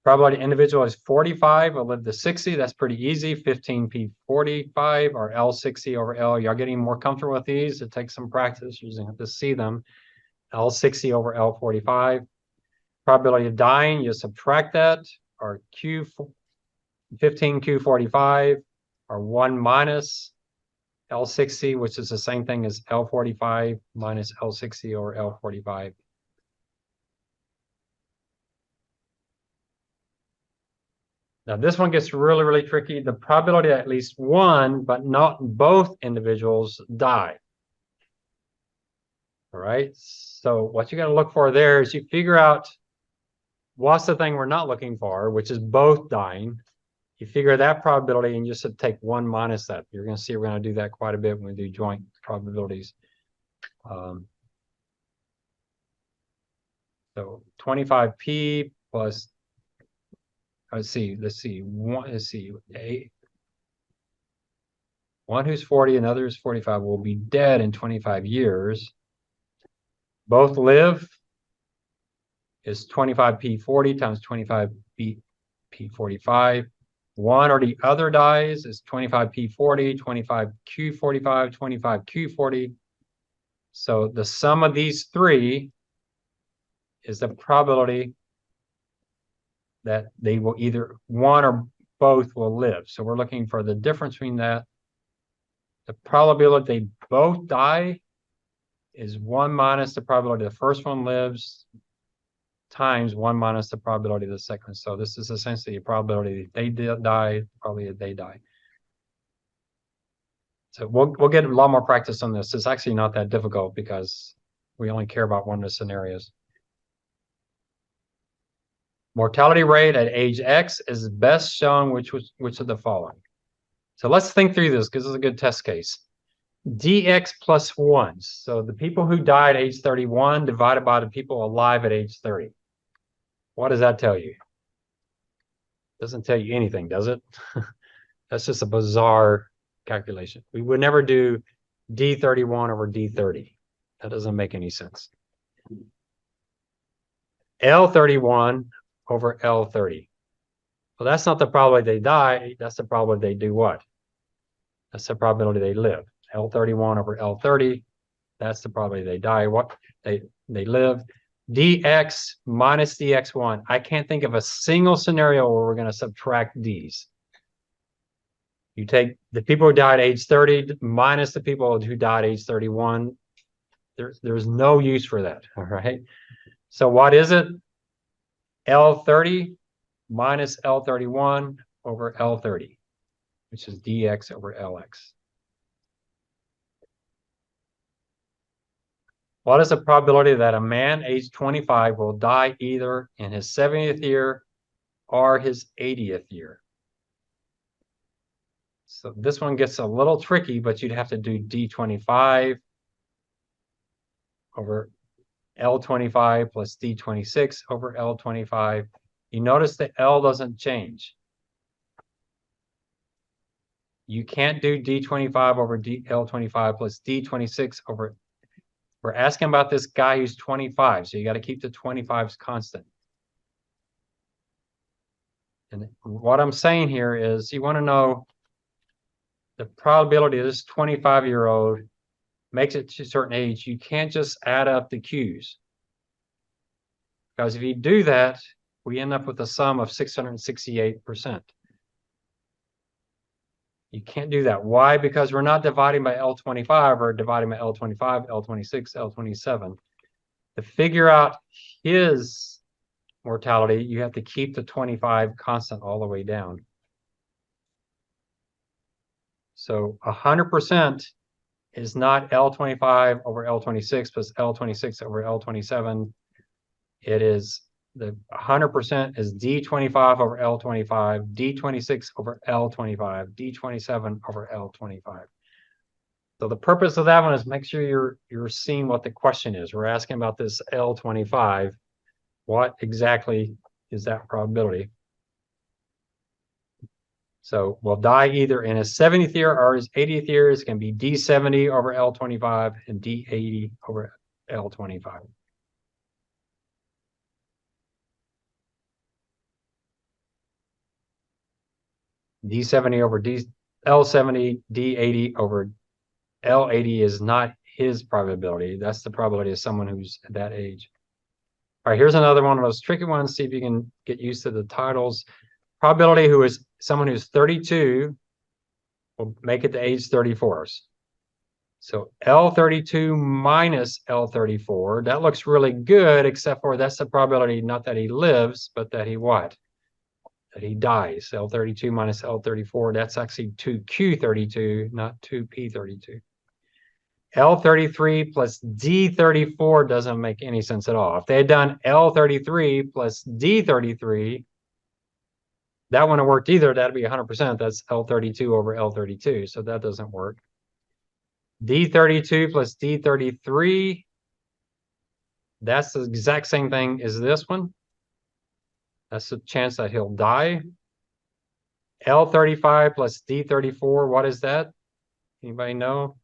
Probability individual is 45, will live to 60. That's pretty easy. 15P45 or L60 over L. Y'all getting more comfortable with these? It takes some practice. You're going to have to see them. L60 over L45. Probability of dying, you subtract that, or 15Q45, or 1 minus L60, which is the same thing as L45 minus L60 over L45. Now this one gets really, really tricky. The probability that at least one, but not both individuals die. All right, so what you got to look for there is you figure out what's the thing we're not looking for, which is both dying. You figure that probability and you just take 1 minus that. You're going to see we're going to do that quite a bit when we do joint probabilities. So 25P plus, let's see, One who's 40, another who's 45 will be dead in 25 years. Both live is 25p40 times 25p45. One or the other dies is 25p40, 25q45, 25q40. So the sum of these three is the probability that they will either one or both will live. So we're looking for the difference between that. The probability they both die is 1 minus the probability the first one lives times 1 minus the probability of the second. So this is essentially a probability they die, probably they die. So we'll get a lot more practice on this. It's actually not that difficult because we only care about one of the scenarios. Mortality rate at age X is best shown which of the following. So let's think through this because this is a good test case. DX plus 1. So the people who died at age 31 divided by the people alive at age 30. What does that tell you? Doesn't tell you anything, does it? That's just a bizarre calculation. We would never do D31 over D30. That doesn't make any sense. L31 over L30. Well, that's not the probability they die. That's the probability they do what? That's the probability they live. L31 over L30. That's the probability they die. What they live. DX minus DX1. I can't think of a single scenario where we're going to subtract D's. You take the people who died at age 30 minus the people who died at age 31. There's no use for that. All right. So what is it? L30 minus L31 over L30, which is DX over LX. What is the probability that a man aged 25 will die either in his 70th year or his 80th year? So this one gets a little tricky, but you'd have to do D25 over L25 plus D26 over L25. You notice the L doesn't change. You can't do D25 over L25 plus D26 over. We're asking about this guy who's 25, so you got to keep the 25s constant. And what I'm saying here is you want to know the probability of this 25-year-old makes it to a certain age. You can't just add up the Q's. Because if you do that, we end up with a sum of 668%. You can't do that. Why? Because we're not dividing by L25, we're dividing by L25, L26, L27. To figure out his mortality, you have to keep the 25 constant all the way down. So 100% is not L25 over L26 plus L26 over L27. It is the 100% is D25 over L25, D26 over L25, D27 over L25. So the purpose of that one is make sure you're seeing what the question is. We're asking about this L25. What exactly is that probability? So we'll die either in his 70th year or his 80th year. It's going to be D70 over L25 and D80 over L25. D70 over L70, D80 over L80 is not his probability. That's the probability of someone who's at that age. All right, here's another one of those tricky ones. See if you can get used to the titles. Probability who is someone who's 32 will make it to age 34. So L32 minus L34, that looks really good, except for that's the probability not that he lives, but that he what? That he dies. L32 minus L34, that's actually 2Q32, not 2P32. L33 plus D34 doesn't make any sense at all. If they had done L33 plus D33, that wouldn't have worked either. That'd be 100%. That's L32 over L32, so that doesn't work. D32 plus D33, that's the exact same thing as this one. That's the chance that he'll die. L35 plus D34, what is that? Anybody know?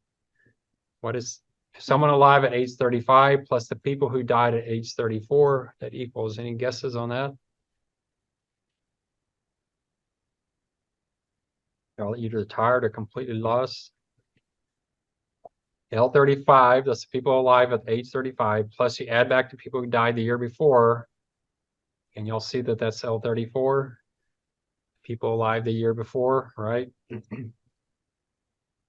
What is someone alive at age 35 plus the people who died at age 34? That equals, any guesses on that? Y'all either tired or completely lost. L35, that's the people alive at age 35, plus you add back the people who died the year before, and you'll see that that's L34. People alive the year before, right?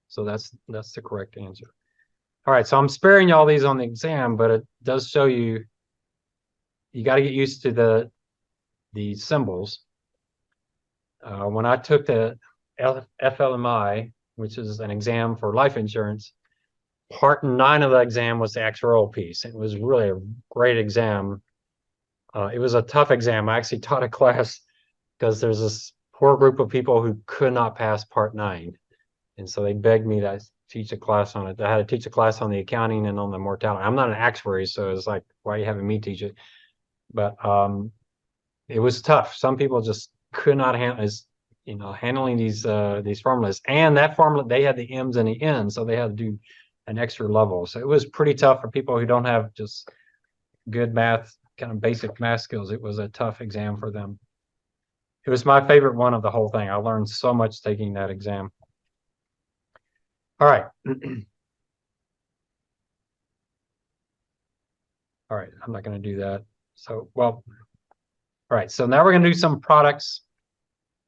So that's the correct answer. All right, so I'm sparing you all these on the exam, but it does show you got to get used to the symbols. When I took the FLMI, which is an exam for life insurance, part 9 of the exam was the actuarial piece. It was really a great exam. It was a tough exam. I actually taught a class because there's this poor group of people who could not pass part 9. And so they begged me to teach a class on it. I had to teach a class on the accounting and on the mortality. I'm not an actuary, so it's like, why are you having me teach it? But it was tough. Some people just could not handle, handling these formulas. And that formula, they had the M's and the N's, so they had to do an extra level. So it was pretty tough for people who don't have just good math, kind of basic math skills. It was a tough exam for them. It was my favorite one of the whole thing. I learned so much taking that exam. All right. All right, I'm not going to do that. So, well, all right. So now we're going to do some products.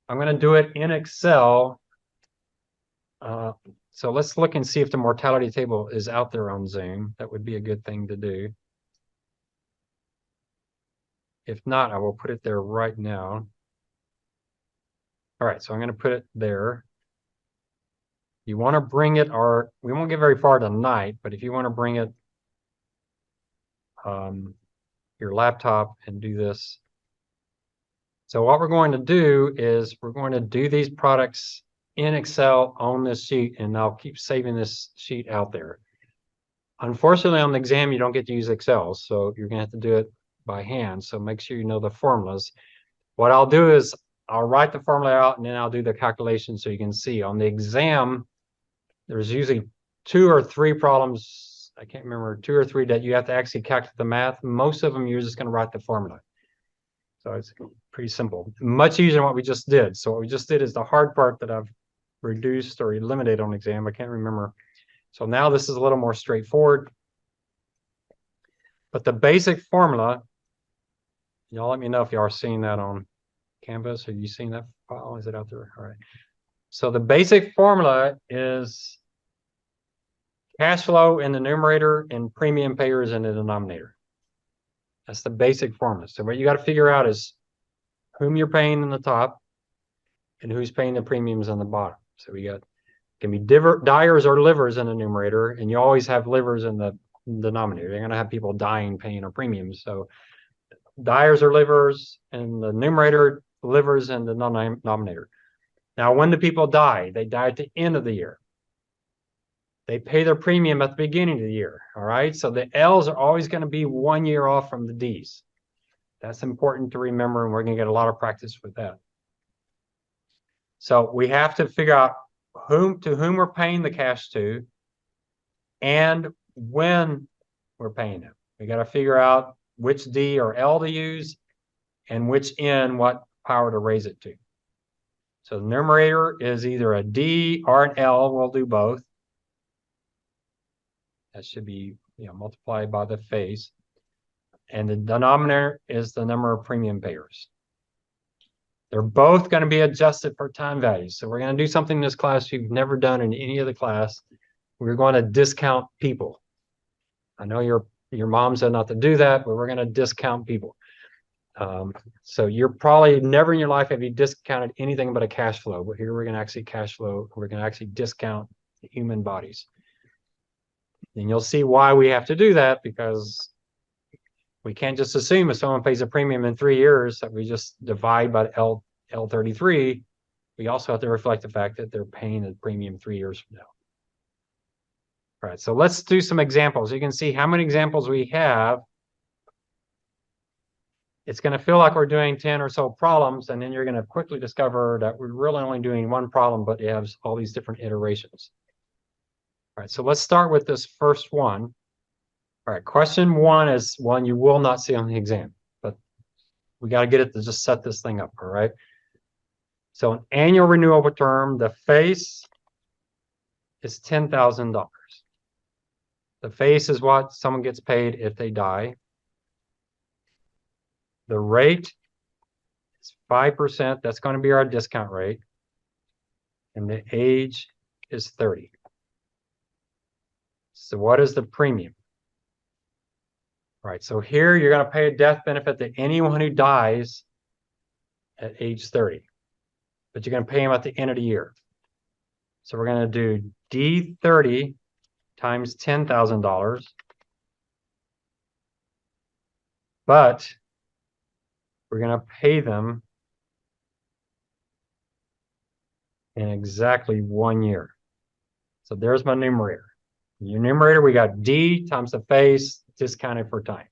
I'm going to do it in Excel. So let's look and see if the mortality table is out there on Zoom. That would be a good thing to do. If not, I will put it there right now. All right, so I'm going to put it there. You want to bring it, or we won't get very far tonight, but if you want to bring it, your laptop and do this. So what we're going to do is we're going to do these products in Excel on this sheet, and I'll keep saving this sheet out there. Unfortunately, on the exam, you don't get to use Excel, so you're going to have to do it by hand. So make sure you know the formulas. What I'll do is I'll write the formula out, and then I'll do the calculation so you can see. On the exam, there's usually 2 or 3 problems. I can't remember, 2 or 3 that you have to actually calculate the math. Most of them, you're just going to write the formula. So it's pretty simple. Much easier than what we just did. So what we just did is the hard part that I've reduced or eliminated on the exam. I can't remember. So now this is a little more straightforward. But the basic formula, y'all let me know if y'all are seeing that on Canvas. Have you seen that file? Is it out there? All right. So the basic formula is cash flow in the numerator and premium payers in the denominator. That's the basic formula. So what you got to figure out is whom you're paying in the top and who's paying the premiums on the bottom. So we got, can be dyers or livers in the numerator, and you always have livers in the denominator. You're going to have people dying paying a premium. So dyers or livers in the numerator, livers in the denominator. Now, when do people die? They die at the end of the year. They pay their premium at the beginning of the year. All right. So the L's are always going to be 1 year off from the D's. That's important to remember, and we're going to get a lot of practice with that. So we have to figure out to whom we're paying the cash to and when we're paying them. We got to figure out which D or L to use and which N, what power to raise it to. So the numerator is either a D or an L. We'll do both. That should be, multiplied by the face. And the denominator is the number of premium payers. They're both going to be adjusted for time values. So we're going to do something in this class you've never done in any other class. We're going to discount people. I know your mom said not to do that, but we're going to discount people. So you're probably never in your life have you discounted anything but a cash flow. But here we're going to actually cash flow. We're going to actually discount the human bodies. And you'll see why we have to do that, because we can't just assume if someone pays a premium in 3 years that we just divide by L33. We also have to reflect the fact that they're paying a premium 3 years from now. All right, so let's do some examples. You can see how many examples we have. It's going to feel like we're doing 10 or so problems, and then you're going to quickly discover that we're really only doing one problem, but it has all these different iterations. All right, so let's start with this first one. All right, question one is one you will not see on the exam, but we got to get it to just set this thing up, all right? So an annual renewable term, the face is $10,000. The face is what someone gets paid if they die. The rate is 5%. That's going to be our discount rate. And the age is 30. So what is the premium? All right, so here you're going to pay a death benefit to anyone who dies at age 30. But you're going to pay them at the end of the year. So we're going to do D30 times $10,000. But we're going to pay them in exactly 1 year. So there's my numerator. Your numerator, we got D times the face discounted for time.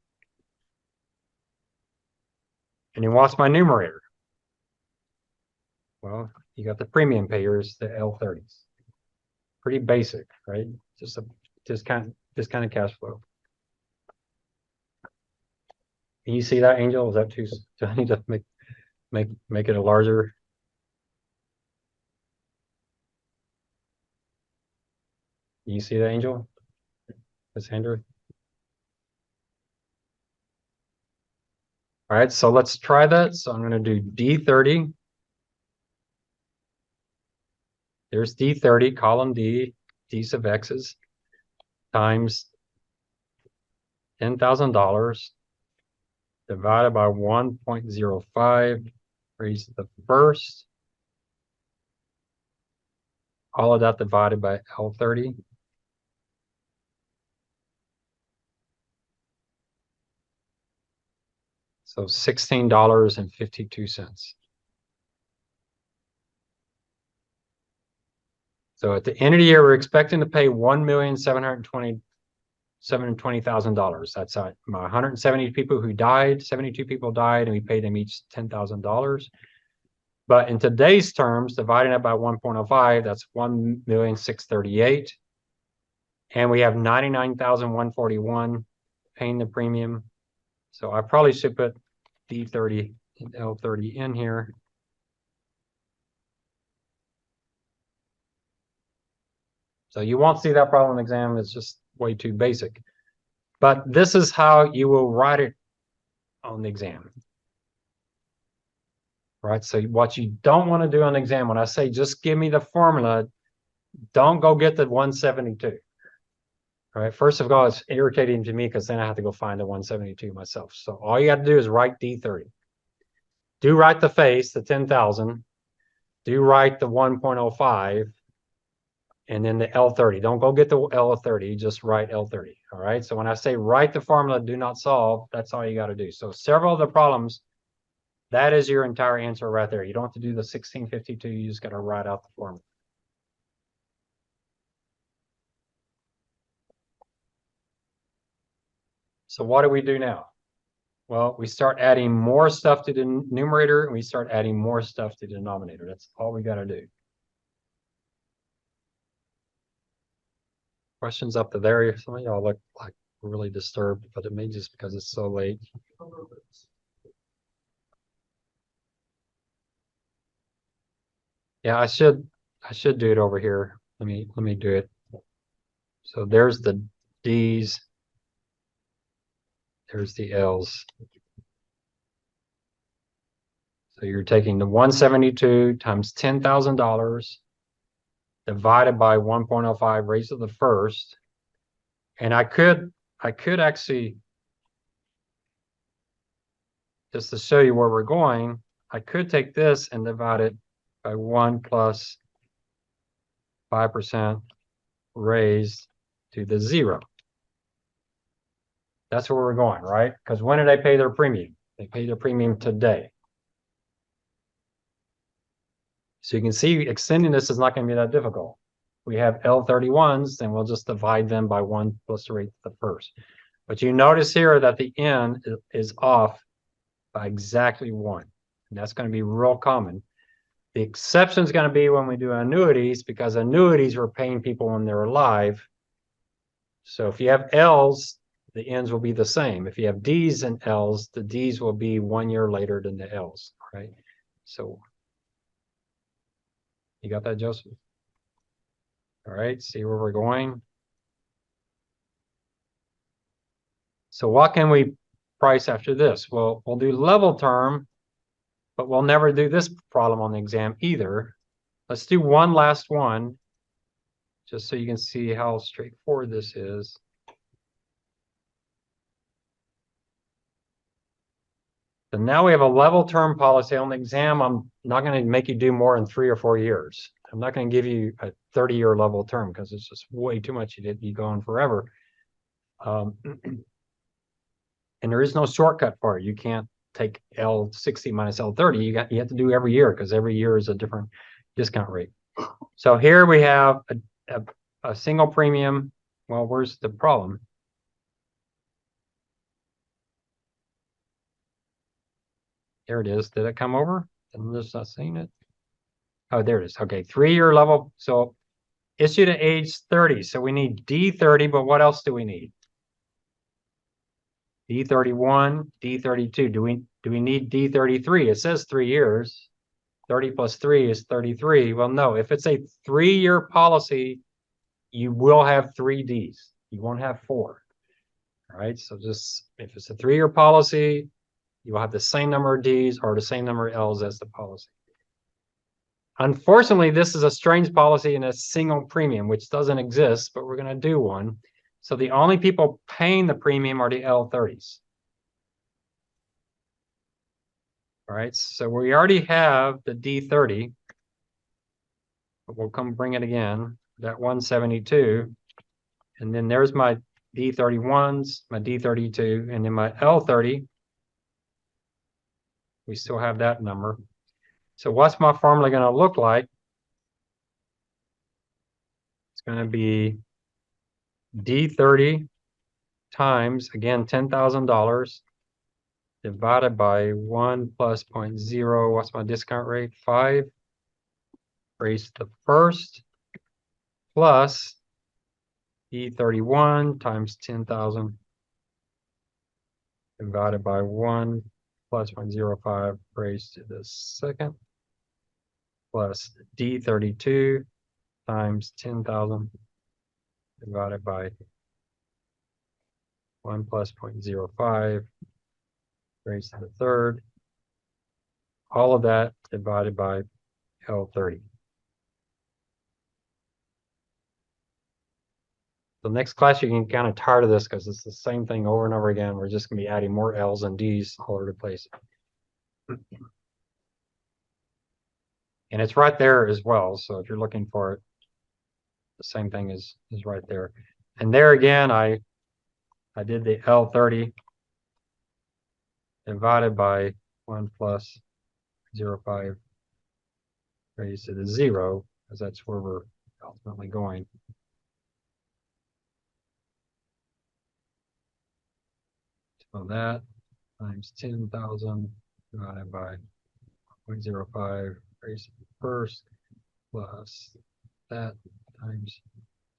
And then what's my numerator? Well, you got the premium payers, the L30s. Pretty basic, right? Just a discounted cash flow. Can you see that, Angel? Is that too? Do I need to make it a larger? Can you see that, Angel? Miss Andrew? All right, so let's try that. So I'm going to do D30. There's D30, column D, D sub X's, times $10,000 divided by 1.05, raise the first. All of that divided by L30. So $16.52. So at the end of the year, we're expecting to pay $1,720,000. That's my 170 people who died, 72 people died, and we paid them each $10,000. But in today's terms, dividing it by 1.05, that's $1,638,000. And we have 99,141 paying the premium. So I probably should put D30 and L30 in here. So you won't see that problem in the exam. It's just way too basic. But this is how you will write it on the exam. Right? So what you don't want to do on the exam, when I say just give me the formula, don't go get the 172. All right. First of all, it's irritating to me because then I have to go find the 172 myself. So all you got to do is write D30. Do write the face, the 10,000. Do write the 1.05. And then the L30. Don't go get the L30, just write L30. All right. So when I say write the formula, do not solve, that's all you got to do. So several of the problems, that is your entire answer right there. You don't have to do the 1652. You just got to write out the formula. So what do we do now? Well, we start adding more stuff to the numerator and we start adding more stuff to the denominator. That's all we got to do. Questions up to there? Some of y'all look like really disturbed, but it may just because it's so late. Yeah, I should do it over here. Let me do it. So there's the D's. There's the L's. So you're taking the 172 times $10,000 divided by 1.05 raised to the first. And I could actually, just to show you where we're going, I could take this and divide it by 1 plus 5% raised to the 0. That's where we're going, right? Because when did they pay their premium? They pay their premium today. So you can see extending this is not going to be that difficult. We have L31s, then we'll just divide them by 1 plus the rate of the first. But you notice here that the n is off by exactly 1. And that's going to be real common. The exception is going to be when we do annuities, because annuities we're paying people when they're alive. So if you have L's, the N's will be the same. If you have D's and L's, the D's will be 1 year later than the L's, right? So you got that, Joseph? All right, see where we're going. So what can we price after this? Well, we'll do level term, but we'll never do this problem on the exam either. Let's do one last one, just so you can see how straightforward this is. So now we have a level term policy on the exam. I'm not going to make you do more than 3 or 4 years. I'm not going to give you a 30-year level term because it's just way too much. You go on forever. And there is no shortcut for it. You can't take L60 minus L30. You have to do every year because every year is a different discount rate. So here we have a single premium. Well, where's the problem? There it is. Did it come over? I'm just not seeing it. Oh, there it is. Okay, 3-year level. So issued at age 30. So we need D30, but what else do we need? D31, D32. Do we need D33? It says 3 years. 30 plus 3 is 33. Well, no, if it's a 3-year policy, you will have 3 Ds. You won't have 4. All right. So just if it's a 3-year policy, you will have the same number of Ds or the same number of Ls as the policy. Unfortunately, this is a strange policy in a single premium, which doesn't exist, but we're going to do one. So the only people paying the premium are the L30s. All right, so we already have the D30, but we'll come bring it again, that 172. And then there's my D31s, my D32, and then my L30. We still have that number. So what's my formula going to look like? It's going to be D30 times, again, $10,000 divided by 1 plus 0.0. What's my discount rate? 5 raised to the first plus D31 times 10,000 divided by 1 plus 0.05 raised to the second plus D32 times 10,000 divided by 1 plus 0.05 raised to the third. All of that divided by L30. The next class, you can kind of tired of this because it's the same thing over and over again. We're just going to be adding more L's and D's all over the place. And it's right there as well. So if you're looking for it, the same thing is right there. And there again, I did the L30 divided by 1 plus 0.05 raised to the 0, because that's where we're ultimately going. So that times 10,000 divided by 0.05 raised to the first plus that times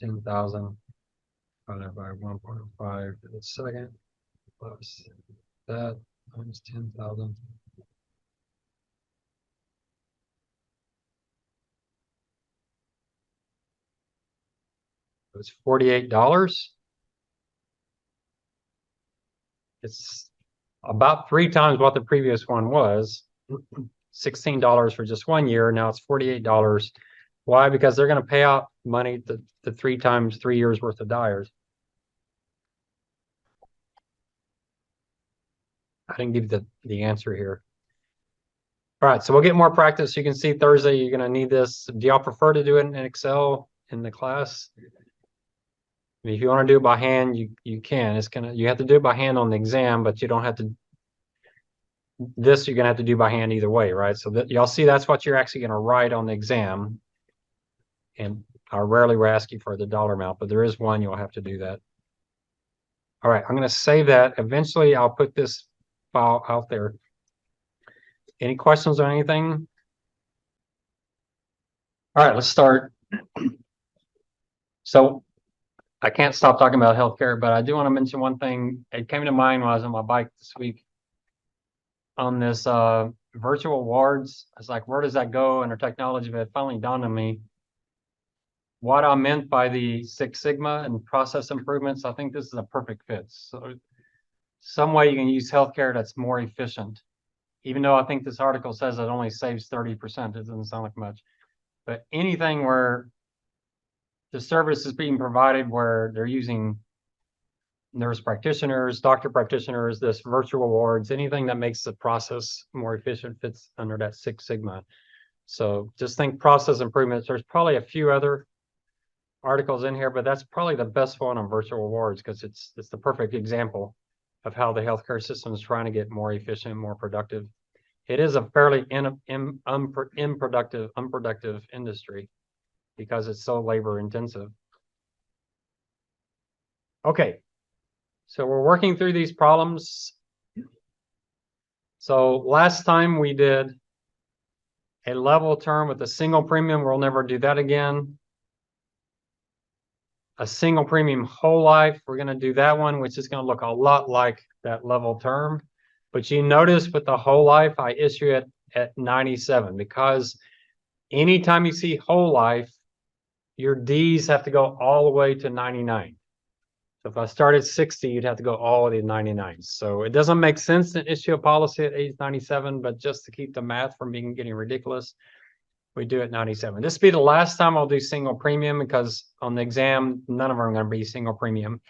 10,000 divided by 1.05 to the second plus that times 10,000. It's $48. It's about 3 times what the previous one was. $16 for just 1 year. Now it's $48. Why? Because they're going to pay out money to 3 times 3 years worth of dyers. I didn't give you the answer here. All right, so we'll get more practice. You can see Thursday you're going to need this. Do y'all prefer to do it in Excel in the class? I mean, if you want to do it by hand, you can. You have to do it by hand on the exam, but you don't have to. This you're going to have to do by hand either way, right? So that y'all see that's what you're actually going to write on the exam. And I rarely will ask you for the dollar amount, but there is one you'll have to do that. All right, I'm going to save that. Eventually, I'll put this file out there. Any questions or anything? All right, let's start. So I can't stop talking about healthcare, but I do want to mention one thing. It came to mind when I was on my bike this week on this virtual wards. I was like, where does that go in our technology? But it finally dawned on me what I meant by the Six Sigma and process improvements. I think this is a perfect fit. So some way you can use healthcare that's more efficient. Even though I think this article says it only saves 30%, it doesn't sound like much. But anything where the service is being provided where they're using nurse practitioners, doctor practitioners, this virtual wards, anything that makes the process more efficient fits under that Six Sigma. So just think process improvements. There's probably a few other articles in here, but that's probably the best one on virtual wards because it's the perfect example of how the healthcare system is trying to get more efficient, more productive. It is a fairly unproductive industry because it's so labor intensive. Okay, so we're working through these problems. So last time we did a level term with a single premium. We'll never do that again. A single premium whole life. We're going to do that one, which is going to look a lot like that level term. But you notice with the whole life, I issue it at 97 because anytime you see whole life, your D's have to go all the way to 99. So if I start at 60, you'd have to go all the way to 99. So it doesn't make sense to issue a policy at age 97, but just to keep the math from getting ridiculous, we do at 97. This will be the last time I'll do single premium because on the exam, none of them are going to be single premium.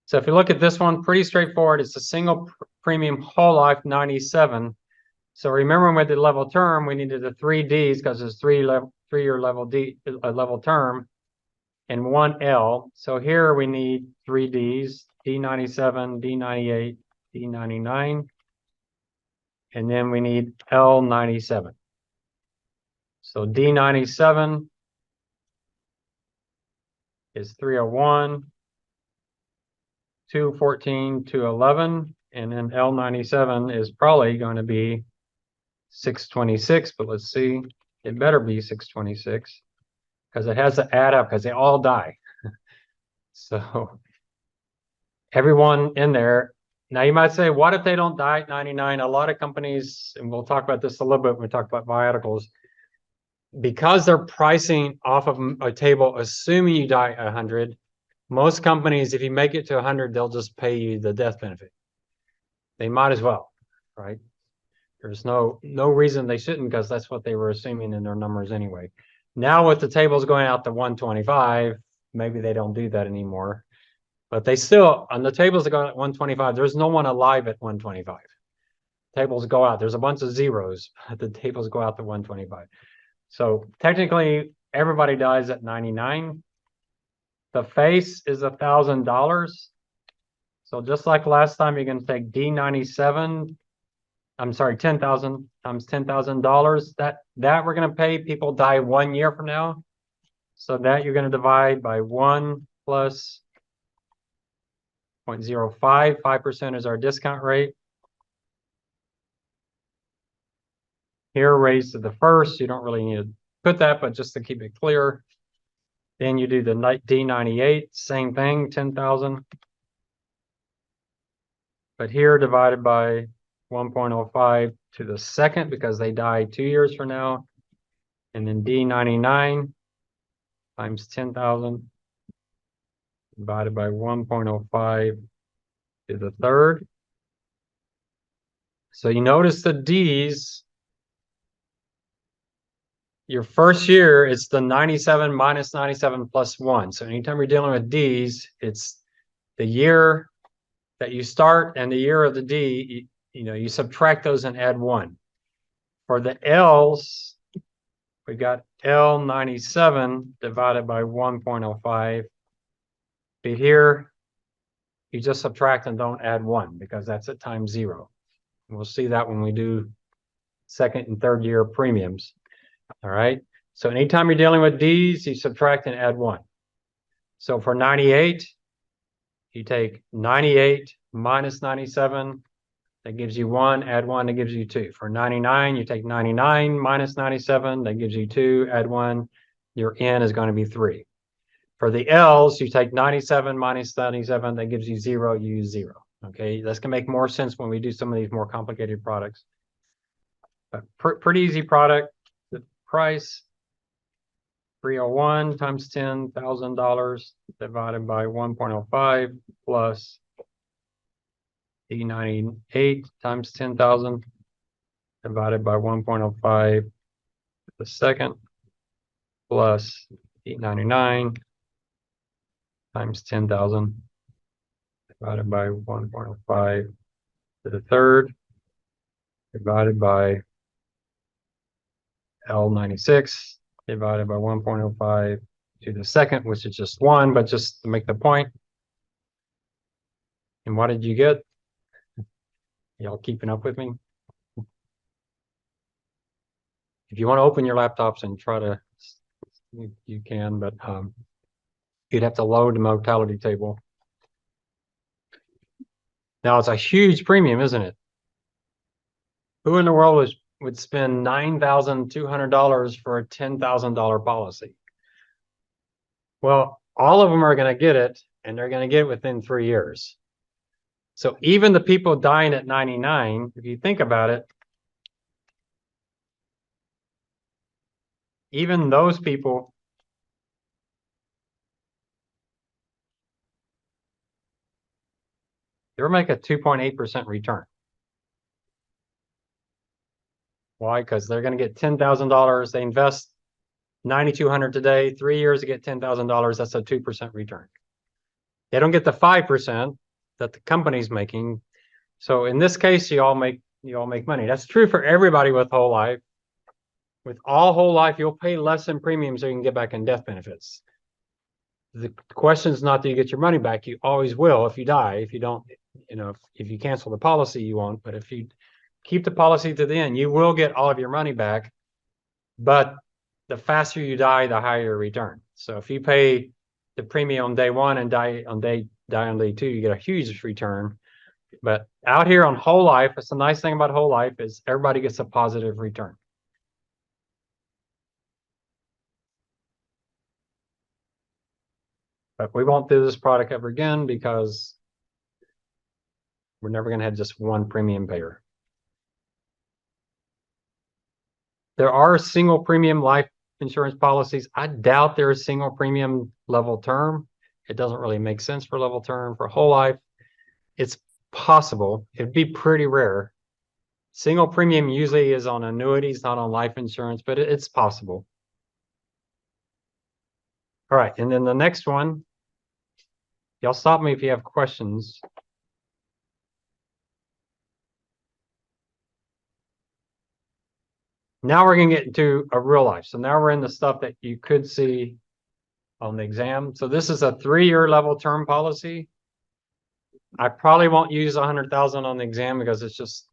So if you look at this one, pretty straightforward. It's a single premium whole life 97. So remember with the level term, we needed the 3 Ds because it's 3-year level term and 1 L. So here we need 3 Ds, D97, D98, D99, and then we need L97. So D97 is 301, 214, 211, and then L97 is probably going to be 626, but let's see. It better be 626 because it has to add up because they all die. So everyone in there. Now you might say, what if they don't die at 99? A lot of companies, and we'll talk about this a little bit when we talk about viaticals, because they're pricing off of a table, assuming you die at 100, most companies, if you make it to 100, they'll just pay you the death benefit. They might as well, right? There's no reason they shouldn't because that's what they were assuming in their numbers anyway. Now with the tables going out to 125, maybe they don't do that anymore. But they still, on the tables that go at 125, there's no one alive at 125. Tables go out. There's a bunch of zeros. The tables go out to 125. So technically, everybody dies at 99. The face is $1,000. So just like last time, you're going to take D97. I'm sorry, 10,000 times $10,000. That we're going to pay people die 1 year from now. So that you're going to divide by 1 plus 0.05. 5% is our discount rate. Here raised to the first. You don't really need to put that, but just to keep it clear. Then you do the D98, same thing, 10,000. But here divided by 1.05 to the second because they die 2 years from now. And then D99 times 10,000 divided by 1.05 to the third. So you notice the D's, your first year, it's the 97 minus 97 plus 1. So anytime you're dealing with D's, it's the year that you start and the year of the D, you subtract those and add 1. For the L's, we got L97 divided by 1.05. But here, you just subtract and don't add 1 because that's at times 0. And we'll see that when we do second and third year premiums. All right. So anytime you're dealing with D's, you subtract and add 1. So for 98, you take 98 minus 97. That gives you 1, add 1, that gives you 2. For 99, you take 99 minus 97, that gives you 2, add 1. Your N is going to be 3. For the L's, you take 97 minus 97, that gives you 0, you use 0. Okay, that's gonna make more sense when we do some of these more complicated products. But pretty easy product. The price, 301 times $10,000 divided by 1.05 plus D98 times 10,000 divided by 1.05 the second plus 899 times 10,000 divided by 1.05 to the third divided by L96 divided by 1.05 to the second, which is just 1, but just to make the point. And what did you get? Y'all keeping up with me? If you want to open your laptops and try to, you can, but you'd have to load the mortality table. Now it's a huge premium, isn't it? Who in the world would spend $9,200 for a $10,000 policy? Well, all of them are going to get it, and they're going to get it within 3 years. So even the people dying at 99, if you think about it, even those people, they'll make a 2.8% return. Why? Because they're going to get $10,000. They invest $9,200 today, 3 years to get $10,000. That's a 2% return. They don't get the 5% that the company's making. So in this case, you all make money. That's true for everybody with whole life. With all whole life, you'll pay less in premiums so you can get back in death benefits. The question is not that you get your money back. You always will if you die. If you don't, if you cancel the policy, you won't. But if you keep the policy to the end, you will get all of your money back. But the faster you die, the higher your return. So if you pay the premium on day one and die on day two, you get a huge return. But out here on whole life, it's the nice thing about whole life is everybody gets a positive return. But we won't do this product ever again because we're never going to have just one premium payer. There are single premium life insurance policies. I doubt there is single premium level term. It doesn't really make sense for level term. For whole life, it's possible. It'd be pretty rare. Single premium usually is on annuities, not on life insurance, but it's possible. All right, and then the next one, y'all stop me if you have questions. Now we're going to get into a real life. So now we're in the stuff that you could see on the exam. So this is a 3-year level term policy. I probably won't use 100,000 on the exam because it's just,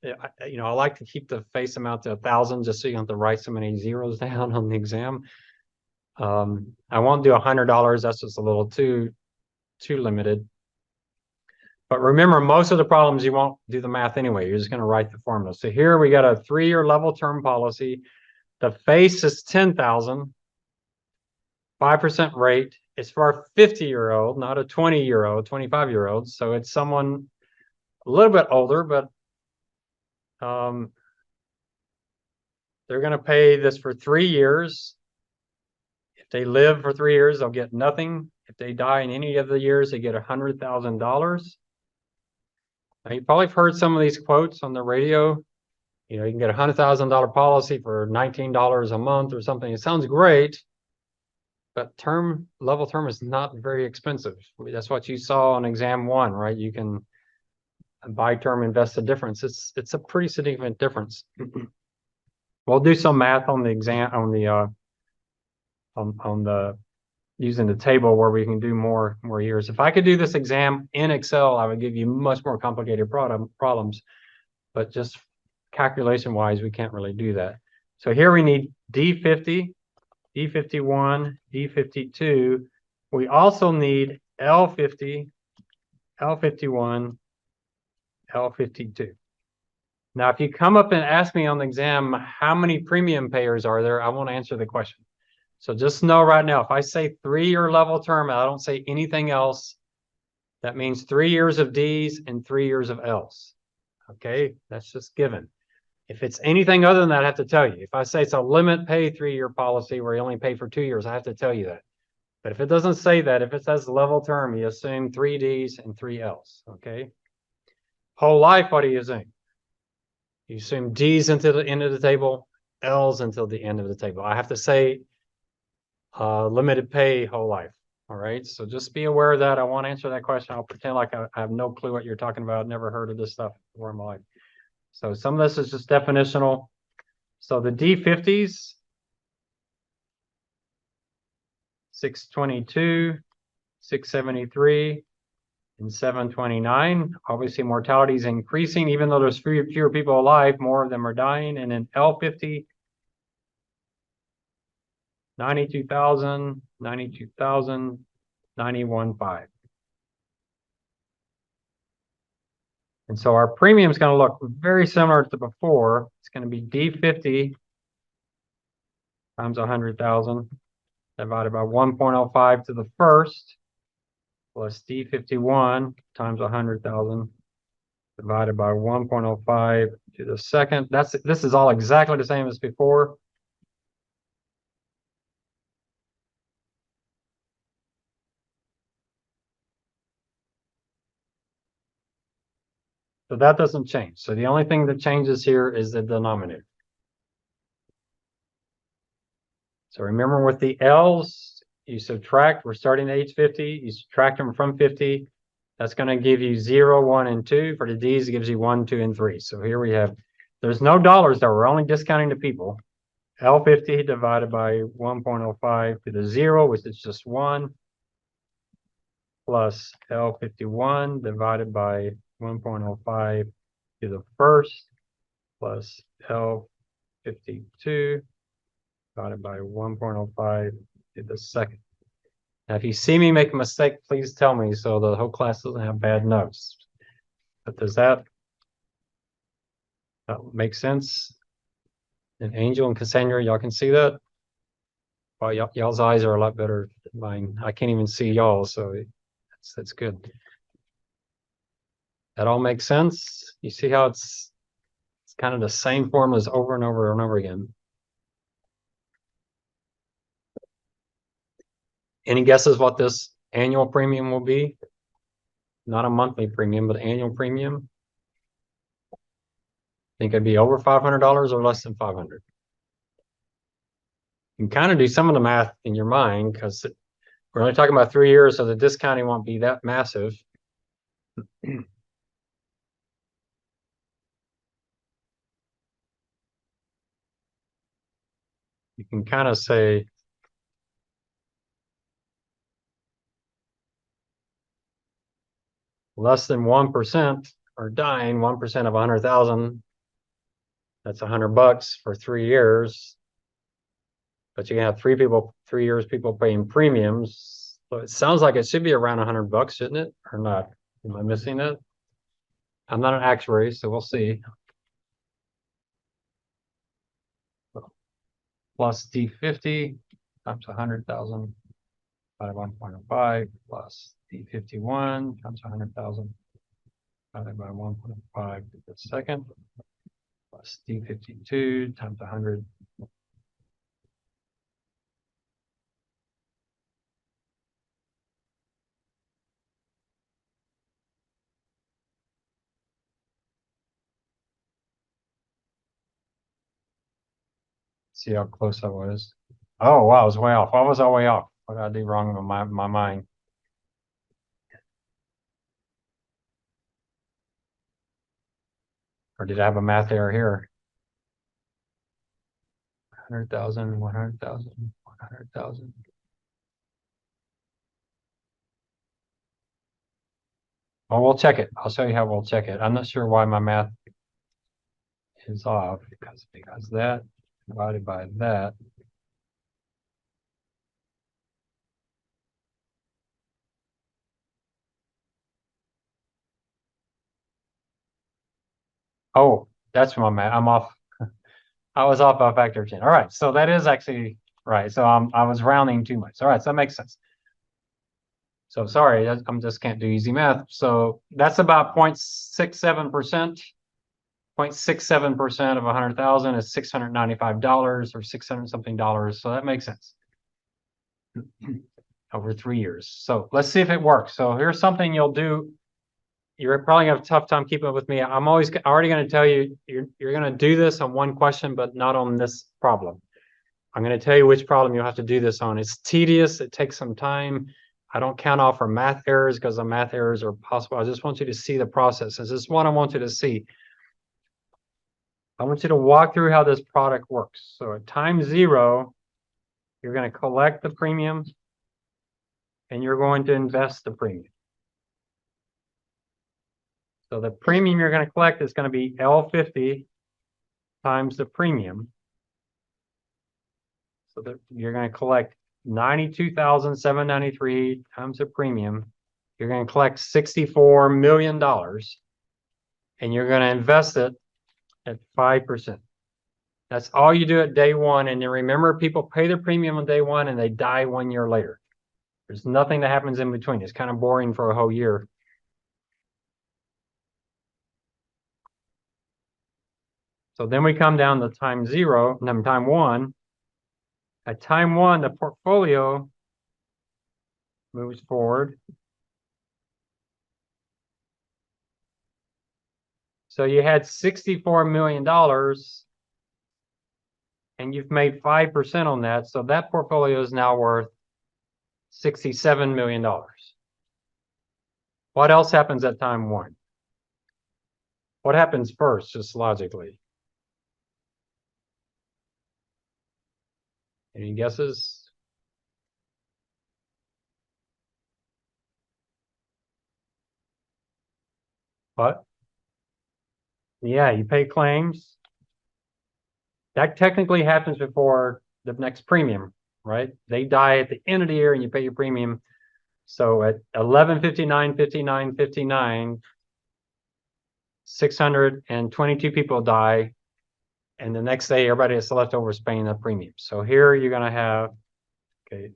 I like to keep the face amount to 1,000 just so you don't have to write so many zeros down on the exam. I won't do $100. That's just a little too limited. But remember, most of the problems you won't do the math anyway. You're just going to write the formula. So here we got a 3-year level term policy. The face is 10,000, 5% rate. It's for a 50-year-old, not a 20-year-old, 25-year-old. So it's someone a little bit older, but they're going to pay this for 3 years. If they live for 3 years, they'll get nothing. If they die in any of the years, they get $100,000. Now, you probably have heard some of these quotes on the radio. You can get a $100,000 policy for $19 a month or something. It sounds great, but level term is not very expensive. That's what you saw on exam 1, right? You can buy term, invest the difference. It's a pretty significant difference. We'll do some math on the exam on the using the table where we can do more years. If I could do this exam in Excel, I would give you much more complicated problems, but just calculation wise, we can't really do that. So here we need D50, D51, D52. We also need L50, L51, L52. Now, if you come up and ask me on the exam, how many premium payers are there? I won't answer the question. So just know right now, if I say 3-year level term, I don't say anything else. That means 3 years of Ds and 3 years of Ls. Okay, that's just given. If it's anything other than that, I have to tell you. If I say it's a limit pay 3-year policy where you only pay for 2 years, I have to tell you that. But if it doesn't say that, if it says level term, you assume 3 Ds and 3 Ls. Okay. Whole life, what do you assume? You assume D's until the end of the table, L's until the end of the table. I have to say limited pay whole life. All right. So just be aware of that. I won't answer that question. I'll pretend like I have no clue what you're talking about. Never heard of this stuff before in my life. So some of this is just definitional. So the D50s, 622, 673, and 729. Obviously, mortality is increasing, even though there's fewer people alive, more of them are dying. And then L50, 92,000, 92,000, 91.5. And so our premium is going to look very similar to before. It's going to be D50 times 100,000 divided by 1.05 to the first plus D51 times 100,000 divided by 1.05 to the second. This is all exactly the same as before. So that doesn't change. So the only thing that changes here is the denominator. So remember with the L's, you subtract, we're starting at age 50, you subtract them from 50. That's going to give you 0, 1, and 2. For the D's, it gives you 1, 2, and 3. So here we have, there's no dollars there. We're only discounting the people. L50 divided by 1.05 to the 0, which is just 1, plus L51 divided by 1.05 to the first, plus L52 divided by 1.05 to the second. Now, if you see me make a mistake, please tell me so the whole class doesn't have bad notes. But does that make sense? And Angel and Cassandra, y'all can see that? Well, y'all's eyes are a lot better than mine. I can't even see y'all, so that's good. That all makes sense? You see how it's kind of the same formulas over and over and over again. Any guesses what this annual premium will be? Not a monthly premium, but annual premium. Think it'd be over $500 or less than 500? You can kind of do some of the math in your mind because we're only talking about 3 years, so the discounting won't be that massive. You can kind of say less than 1% are dying, 1% of 100,000. That's $100 for 3 years. But you can have 3 years people paying premiums. So it sounds like it should be around $100, shouldn't it? Or not? Am I missing it? I'm not an actuary, so we'll see. Plus D50 times 100,000 by 1.05 plus D51 times 100,000 divided by 1.5 to the second plus D52 times 100. See how close I was. Oh, wow, I was way off. Why was I way off? What did I do wrong in my mind? Or did I have a math error here? 100,000, 100,000, 100,000. Well, we'll check it. I'll show you how we'll check it. I'm not sure why my math is off because that divided by that. Oh, that's my math. I'm off. I was off by a factor of 10. All right. So that is actually right? So I was rounding too much. All right, so that makes sense. So sorry, I'm just can't do easy math. So that's about 0.67%. 0.67% of 100,000 is $695 or 600 something dollars. So that makes sense over 3 years. So let's see if it works. So here's something you'll do. You're probably gonna have a tough time keeping up with me. I'm already going to tell you, you're going to do this on one question, but not on this problem. I'm going to tell you which problem you'll have to do this on. It's tedious. It takes some time. I don't count off for math errors because the math errors are possible. I just want you to see the process. This is what I want you to see. I want you to walk through how this product works. So at time 0, you're going to collect the premium and you're going to invest the premium. So the premium you're going to collect is going to be L50 times the premium. So that you're going to collect 92,793 times the premium. You're going to collect $64 million and you're going to invest it at 5%. That's all you do at day 1. And then remember, people pay their premium on day 1 and they die 1 year later. There's nothing that happens in between. It's kind of boring for a whole year. So then we come down to time 1. At time 1, the portfolio moves forward. So you had $64 million and you've made 5% on that. So that portfolio is now worth $67 million. What else happens at time 1? What happens first, just logically? Any guesses? What? Yeah, you pay claims. That technically happens before the next premium, right? They die at the end of the year and you pay your premium. So at 11/59/59/59, 622 people die. And the next day, everybody that's left over is paying the premium. So here you're going to have, okay.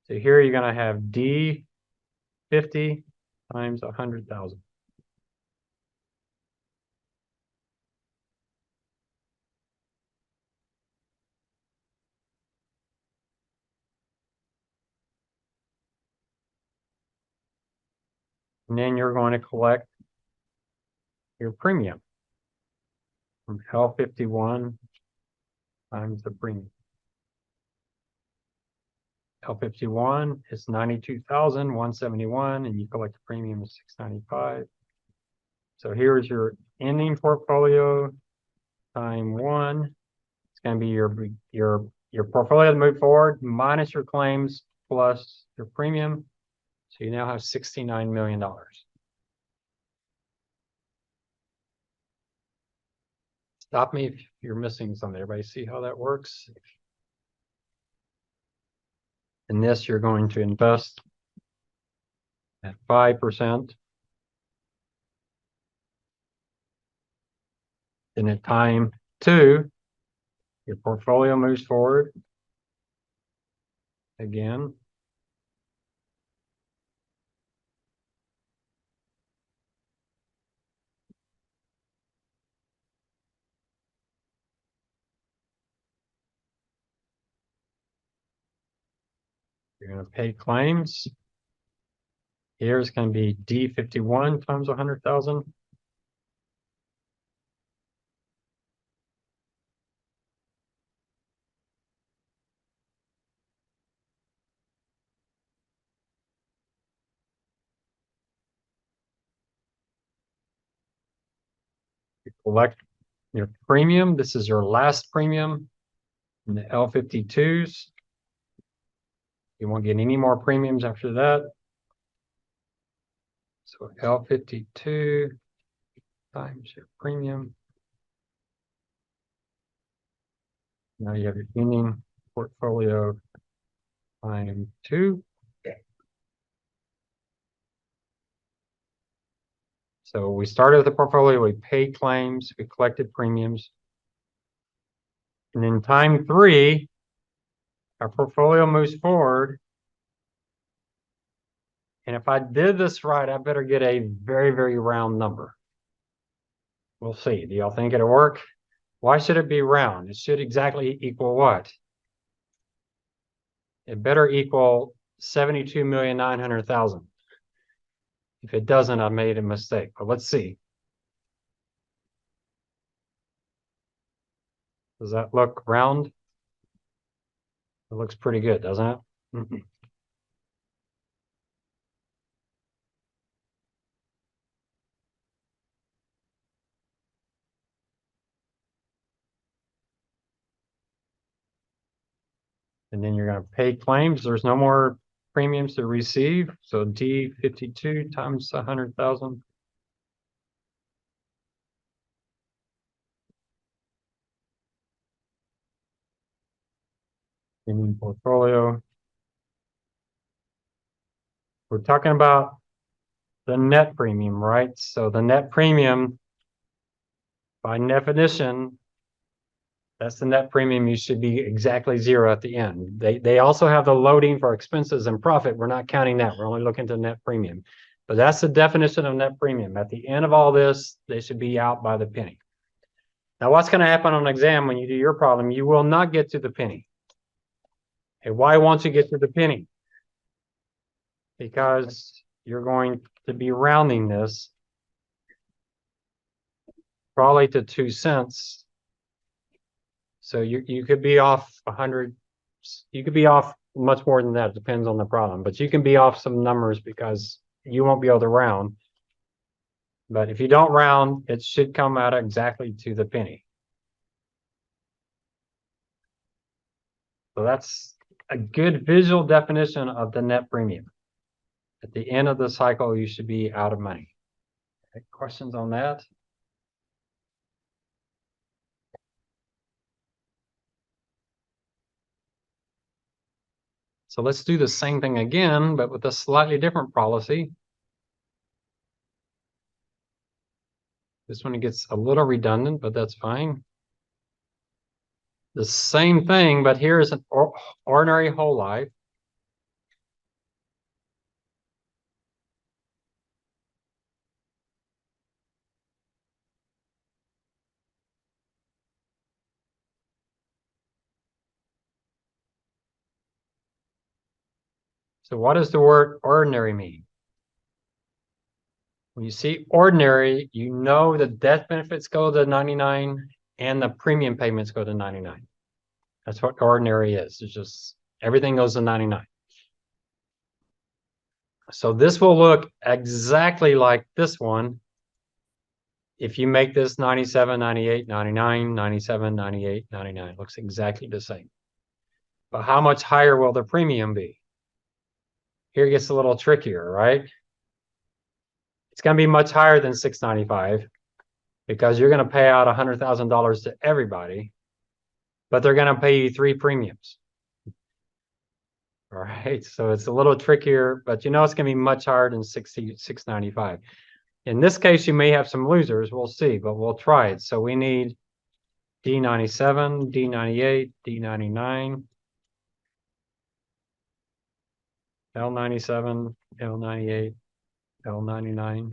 So here you're going to have D50 times 100,000. And then you're going to collect your premium from L51 times the premium. L51 is 92,171 and you collect the premium of 695. So here's your ending portfolio time 1. It's going to be your portfolio to move forward minus your claims plus your premium. So you now have $69 million. Stop me if you're missing something. Everybody see how that works? In this, you're going to invest at 5%. Then at time 2, your portfolio moves forward. Again. You're going to pay claims. Here's going to be D51 times 100,000. You collect your premium. This is your last premium in the L52s. You won't get any more premiums after that. So L52 times your premium. Now you have your ending portfolio time 2. So we started with the portfolio, we paid claims, we collected premiums. And in time 3, our portfolio moves forward. And if I did this right, I better get a very, very round number. We'll see. Do y'all think it'll work? Why should it be round? It should exactly equal what? It better equal 72,900,000. If it doesn't, I made a mistake, but let's see. Does that look round? It looks pretty good, doesn't it? And then you're going to pay claims. There's no more premiums to receive. So D52 times 100,000. Premium portfolio. We're talking about the net premium, right? So the net premium, by definition, that's the net premium. You should be exactly zero at the end. They also have the loading for expenses and profit. We're not counting that. We're only looking to net premium. But that's the definition of net premium. At the end of all this, they should be out by the penny. Now, what's going to happen on an exam when you do your problem? You will not get to the penny. Okay, why won't you get to the penny? Because you're going to be rounding this probably to 2 cents. So you could be off 100. You could be off much more than that. It depends on the problem, but you can be off some numbers because you won't be able to round. But if you don't round, it should come out exactly to the penny. So that's a good visual definition of the net premium. At the end of the cycle, you should be out of money. Okay, questions on that? So let's do the same thing again, but with a slightly different policy. This one gets a little redundant, but that's fine. The same thing, but here is an ordinary whole life. So what does the word ordinary mean? When you see ordinary, you know the death benefits go to 99 and the premium payments go to 99. That's what ordinary is. It's just everything goes to 99. So this will look exactly like this one if you make this 97, 98, 99, 97, 98, 99. It looks exactly the same. But how much higher will the premium be? Here it gets a little trickier, right? It's going to be much higher than 695 because you're going to pay out $100,000 to everybody, but they're going to pay you 3 premiums. All right, so it's a little trickier, but you know it's going to be much higher than 695. In this case, you may have some losers. We'll see, but we'll try it. So we need D97, D98, D99, L97, L98, L99.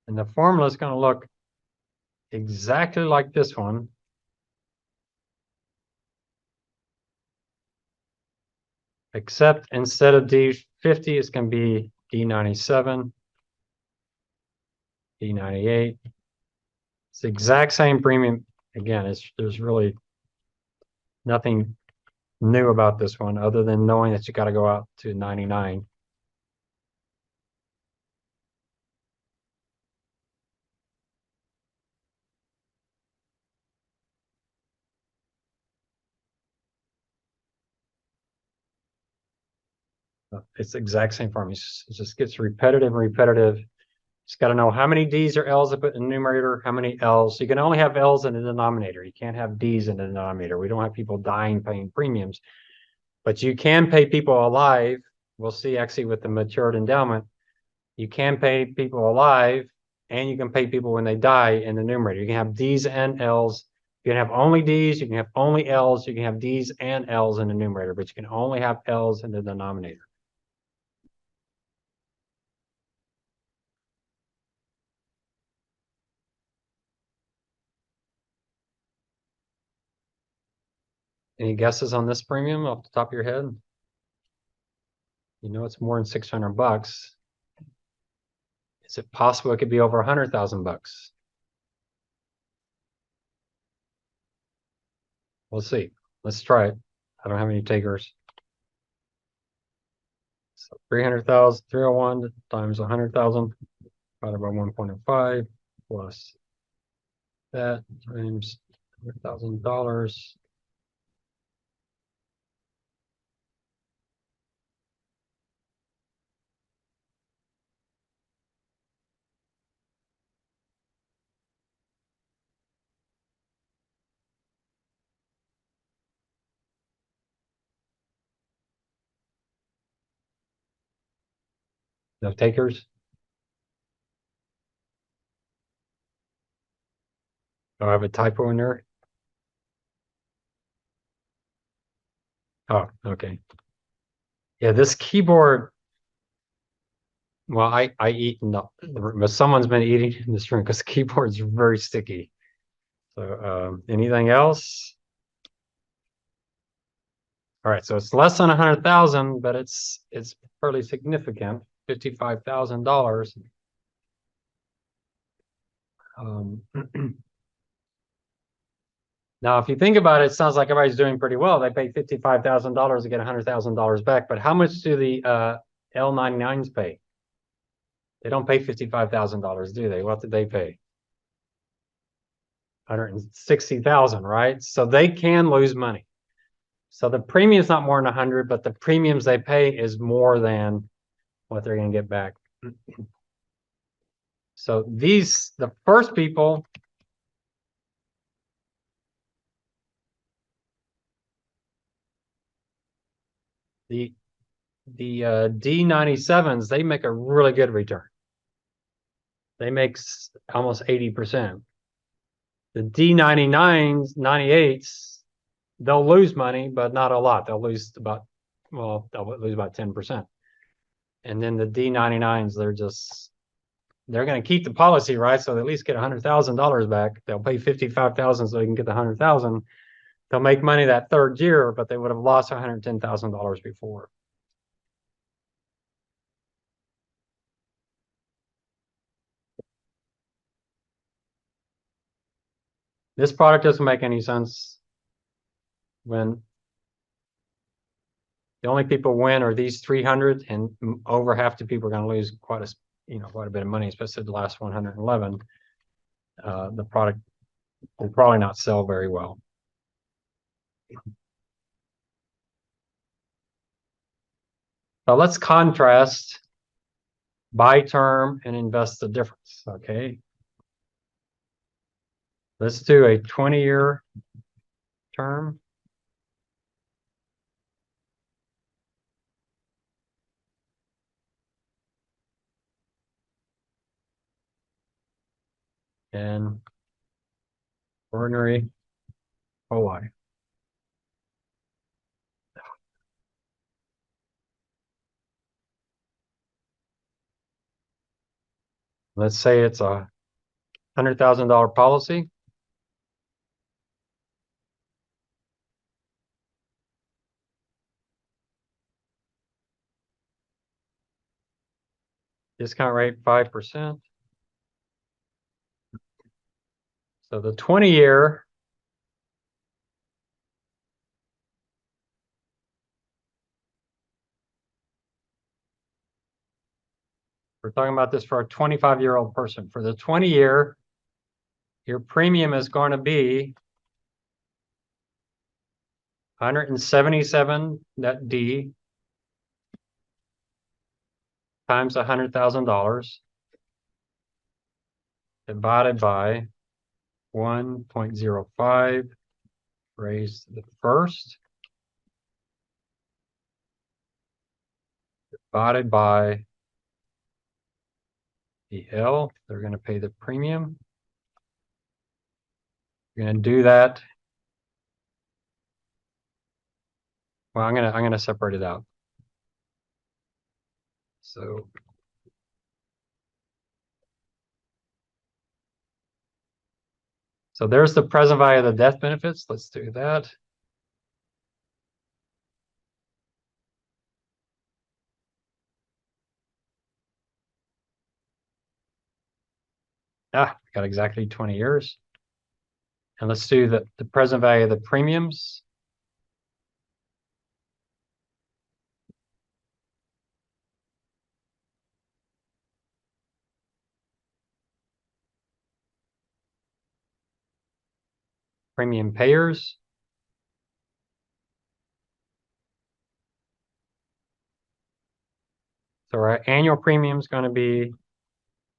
And the formula is going to look exactly like this one. Except instead of D50, it's going to be D97, D98. It's the exact same premium. Again, there's really nothing new about this one other than knowing that you got to go out to 99. It's the exact same formula. It just gets repetitive and repetitive. Just got to know how many D's or L's to put in the numerator, how many L's. You can only have L's in the denominator. You can't have D's in the denominator. We don't have people dying paying premiums, but you can pay people alive. We'll see actually with the matured endowment, you can pay people alive and you can pay people when they die in the numerator. You can have D's and L's. You can have only D's, you can have only L's, you can have D's and L's in the numerator, but you can only have L's in the denominator. Any guesses on this premium off the top of your head? You know it's more than 600 bucks. Is it possible it could be over 100,000 bucks? We'll see. Let's try it. I don't have any takers. So 300,000, 301 times 100,000 divided by 1.05 plus that times $100,000. No takers? Do I have a typo in there? Oh, okay. Yeah, this keyboard, well, I eat in but someone's been eating in this room because the keyboard's very sticky. So anything else? All right, so it's less than 100,000, but it's fairly significant, $55,000. Now, if you think about it, it sounds like everybody's doing pretty well. They pay $55,000 to get $100,000 back, but how much do the L99s pay? They don't pay $55,000, do they? What did they pay? 160,000, right? So they can lose money. So the premium is not more than 100, but the premiums they pay is more than what they're going to get back. So the first people, the D97s, they make a really good return. They make almost 80%. The D99s, 98s, they'll lose money, but not a lot. They'll lose about 10%. And then the D99s, they're going to keep the policy, right? So they at least get $100,000 back. They'll pay 55,000 so they can get the 100,000. They'll make money that third year, but they would have lost $110,000 before. This product doesn't make any sense when the only people win are these 300, and over half the people are going to lose quite a bit of money, especially the last 111. The product will probably not sell very well. Now let's contrast buy term and invest the difference. Okay. Let's do a 20-year term. And ordinary whole life. Let's say it's a $100,000 policy. Discount rate 5%. So the 20-year we're talking about this for a 25-year-old person. For the 20-year, your premium is going to be 177 net D times $100,000 divided by 1.05 raised to the first divided by the L. They're going to pay the premium. You're going to do that. Well, I'm going to separate it out. So there's the present value of the death benefits. Let's do that. Got exactly 20 years. And let's do the present value of the premiums. Premium payers. So our annual premium is going to be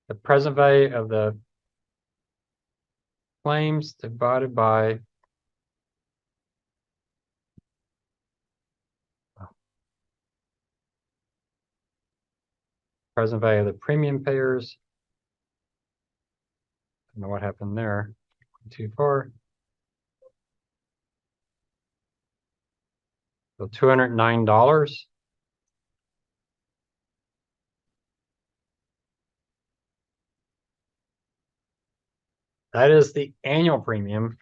the present value of the claims divided by present value of the premium payers. I don't know what happened there. Too far. So $209. That is the annual premium.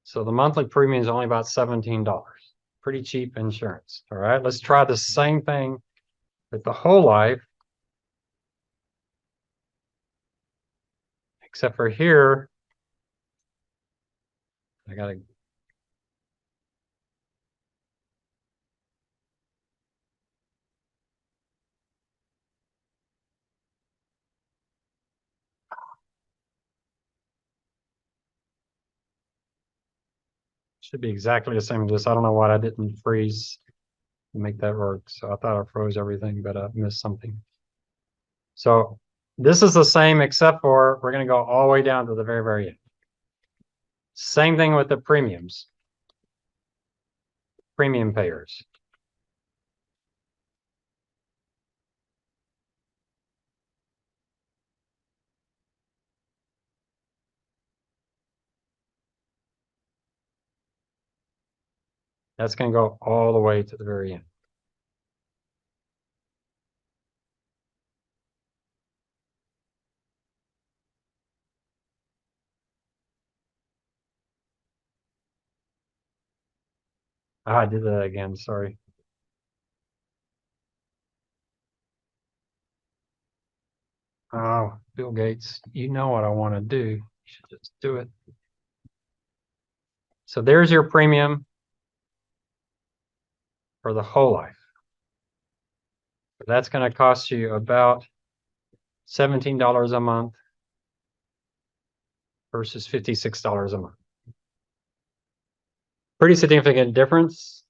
So the monthly premium is only about $17. Pretty cheap insurance. All right, let's try the same thing with the whole life. Except for here, I gotta. Should be exactly the same as this. I don't know why I didn't freeze to make that work. So I thought I froze everything, but I missed something. So this is the same except for we're going to go all the way down to the very, very end. Same thing with the premiums. Premium payers. That's going to go all the way to the very end. I did that again. Sorry. Oh, Bill Gates, you know what I want to do. You should just do it. So there's your premium for the whole life. That's going to cost you about $17 a month versus $56 a month. Pretty significant difference.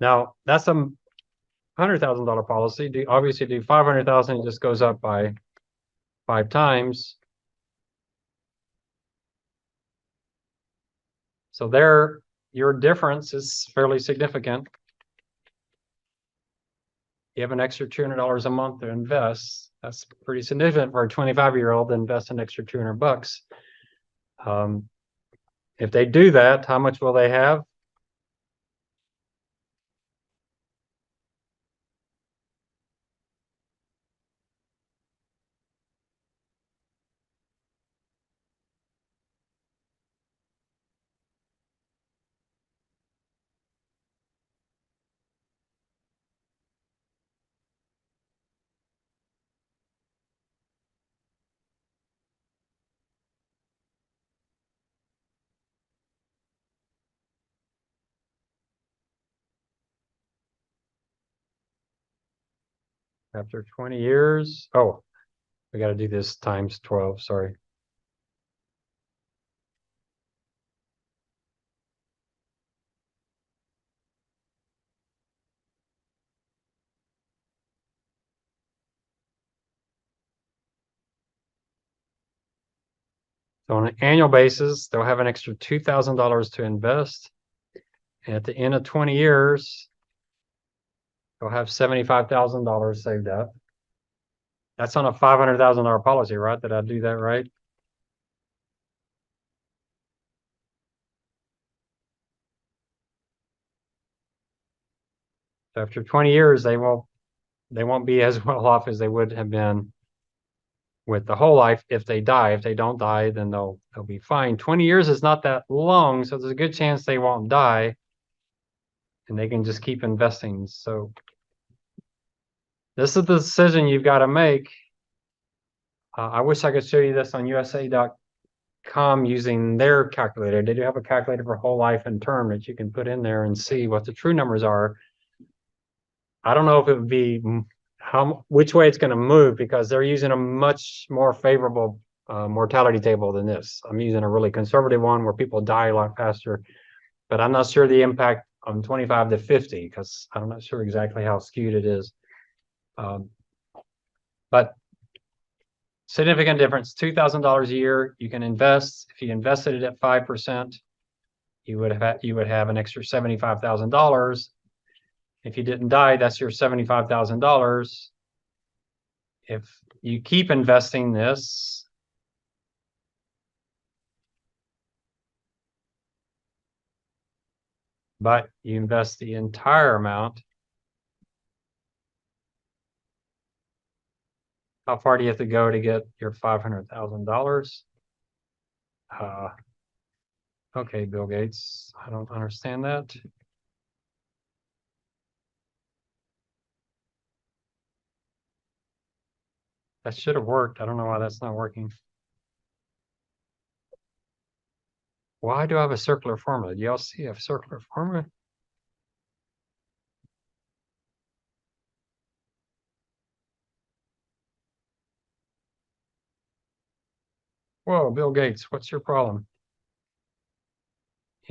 Now, that's a $100,000 policy. Obviously, do 500,000, it just goes up by 5 times. So there, your difference is fairly significant. You have an extra $200 a month to invest. That's pretty significant for a 25-year-old to invest an extra $200. If they do that, how much will they have? After 20 years, oh, we got to do this times 12, sorry. So on an annual basis, they'll have an extra $2,000 to invest. And at the end of 20 years, they'll have $75,000 saved up. That's on a $500,000 policy, right? Did I do that right? So after 20 years, they won't be as well off as they would have been with the whole life if they die. If they don't die, then they'll be fine. 20 years is not that long, so there's a good chance they won't die and they can just keep investing. So this is the decision you've got to make. I wish I could show you this on USA.com using their calculator. They do have a calculator for whole life and term that you can put in there and see what the true numbers are. I don't know if it would be which way it's going to move because they're using a much more favorable mortality table than this. I'm using a really conservative one where people die a lot faster, but I'm not sure the impact on 25 to 50 because I'm not sure exactly how skewed it is. But significant difference, $2,000 a year. You can invest. If you invested it at 5%, you would have an extra $75,000. If you didn't die, that's your $75,000. If you keep investing this, but you invest the entire amount, how far do you have to go to get your $500,000? Okay, Bill Gates, I don't understand that. That should have worked. I don't know why that's not working. Why do I have a circular formula? Do y'all see a circular formula? Whoa, Bill Gates, what's your problem?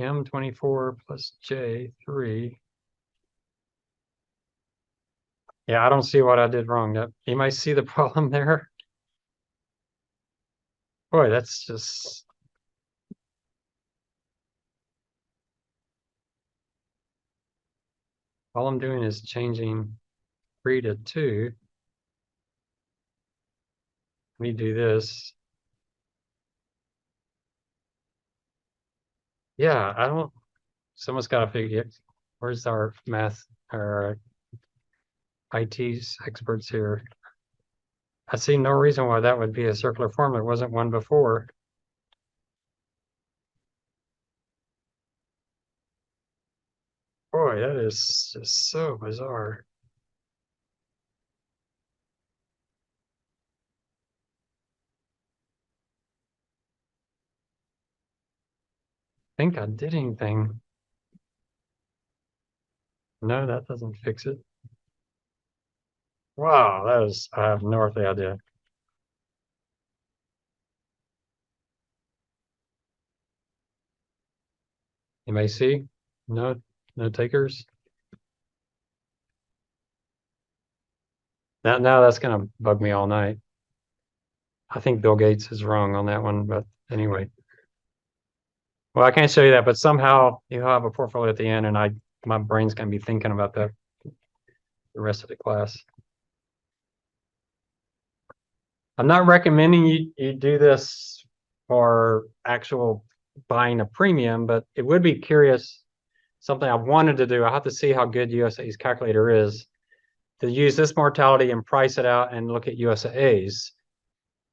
M24 plus J3. Yeah, I don't see what I did wrong. You might see the problem there. Boy, that's just... All I'm doing is changing 3 to 2. Let me do this. Yeah, I don't... Someone's got to figure it. Where's our math or IT experts here? I see no reason why that would be a circular form. There wasn't one before. Boy, that is just so bizarre. I think I did anything. No, that doesn't fix it. Wow, I have no earthly idea. You may see, no takers. Now that's gonna bug me all night. I think Bill Gates is wrong on that one, but anyway. Well, I can't show you that, but somehow you have a portfolio at the end, and my brain's gonna be thinking about that the rest of the class. I'm not recommending you do this for actual buying a premium, but it would be curious, something I wanted to do. I have to see how good USA's calculator is to use this mortality and price it out and look at USA's.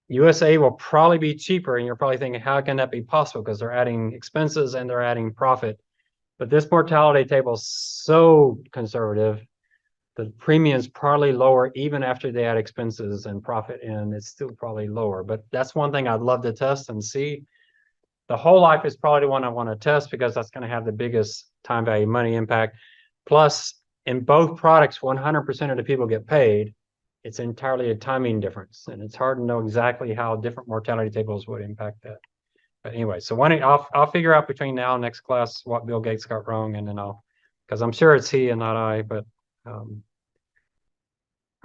USA will probably be cheaper, and you're probably thinking, how can that be possible? Because they're adding expenses and they're adding profit. But this mortality table is so conservative. The premium's probably lower even after they add expenses and profit in. It's still probably lower. But that's one thing I'd love to test and see. The whole life is probably the one I want to test because that's going to have the biggest time value money impact. Plus, in both products, 100% of the people get paid. It's entirely a timing difference, and it's hard to know exactly how different mortality tables would impact that. But anyway, so I'll figure out between now and next class what Bill Gates got wrong, and then because I'm sure it's he and not I. But all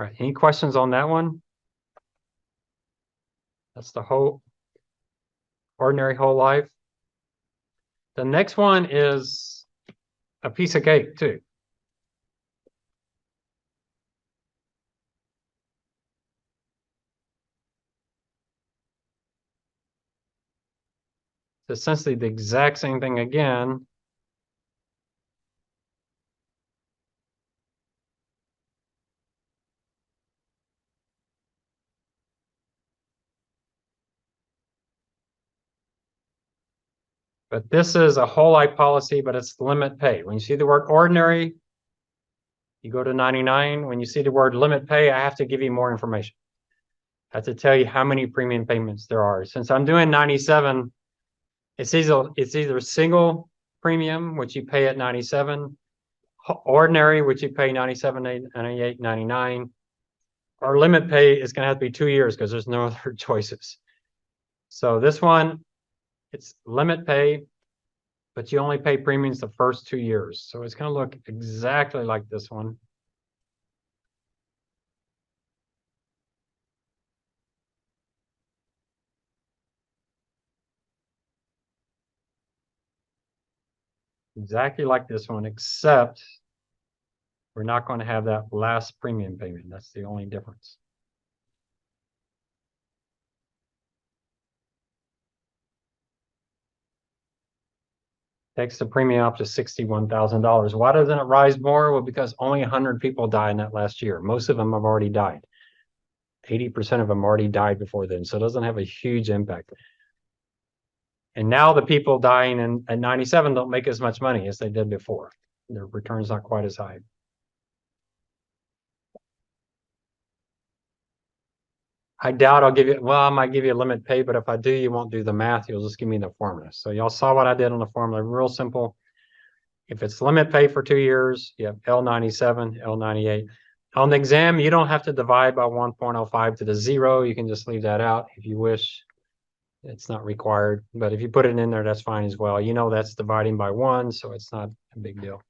right, any questions on that one? That's the whole ordinary whole life. The next one is a piece of cake too. It's essentially the exact same thing again. But this is a whole life policy, but it's limit pay. When you see the word ordinary, you go to 99. When you see the word limit pay, I have to give you more information. I have to tell you how many premium payments there are. Since I'm doing 97, it's either single premium, which you pay at 97, ordinary, which you pay 97, 98, 99, or limit pay is going to have to be 2 years because there's no other choices. So this one, it's limit pay, but you only pay premiums the first 2 years. So it's going to look exactly like this one. Exactly like this one, except we're not going to have that last premium payment. That's the only difference. Takes the premium up to $61,000. Why doesn't it rise more? Well, because only 100 people died in that last year. Most of them have already died. 80% of them already died before then, so it doesn't have a huge impact. And now the people dying at 97 don't make as much money as they did before. Their return's not quite as high. I doubt I'll give you, well, I might give you a limit pay, but if I do, you won't do the math. You'll just give me the formula. So y'all saw what I did on the formula, real simple. If it's limit pay for 2 years, you have L97, L98. On the exam, you don't have to divide by 1.05 to the 0. You can just leave that out if you wish. It's not required, but if you put it in there, that's fine as well. You know that's dividing by 1, so it's not a big deal.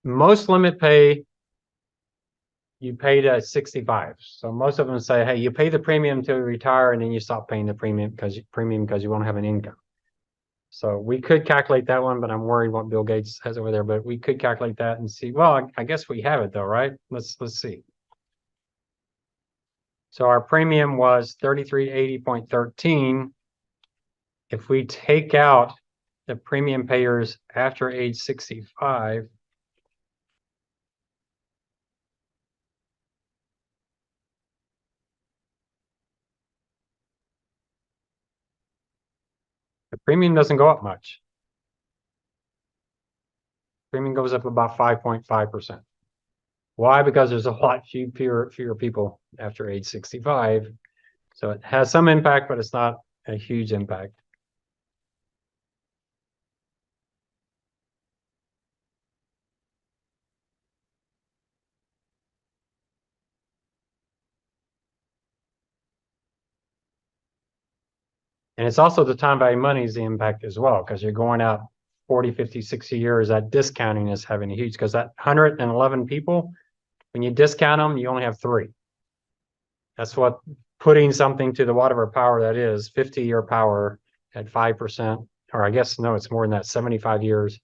Most limit pay, you paid at 65. So most of them say, hey, you pay the premium to retire and then you stop paying the premium because you won't have an income. So we could calculate that one, but I'm worried what Bill Gates has over there. But we could calculate that and see. Well, I guess we have it though, right? Let's see. So our premium was 3380.13. If we take out the premium payers after age 65, the premium doesn't go up much. Premium goes up about 5.5%. Why? Because there's a lot fewer people after age 65. So it has some impact, but it's not a huge impact. And it's also the time value money is the impact as well, because you're going out 40, 50, 60 years, that discounting is having a huge, because that 111 people, when you discount them, you only have 3. That's what putting something to the whatever power that is, 50-year power at 5%, or I guess, no, it's more than that, 75 years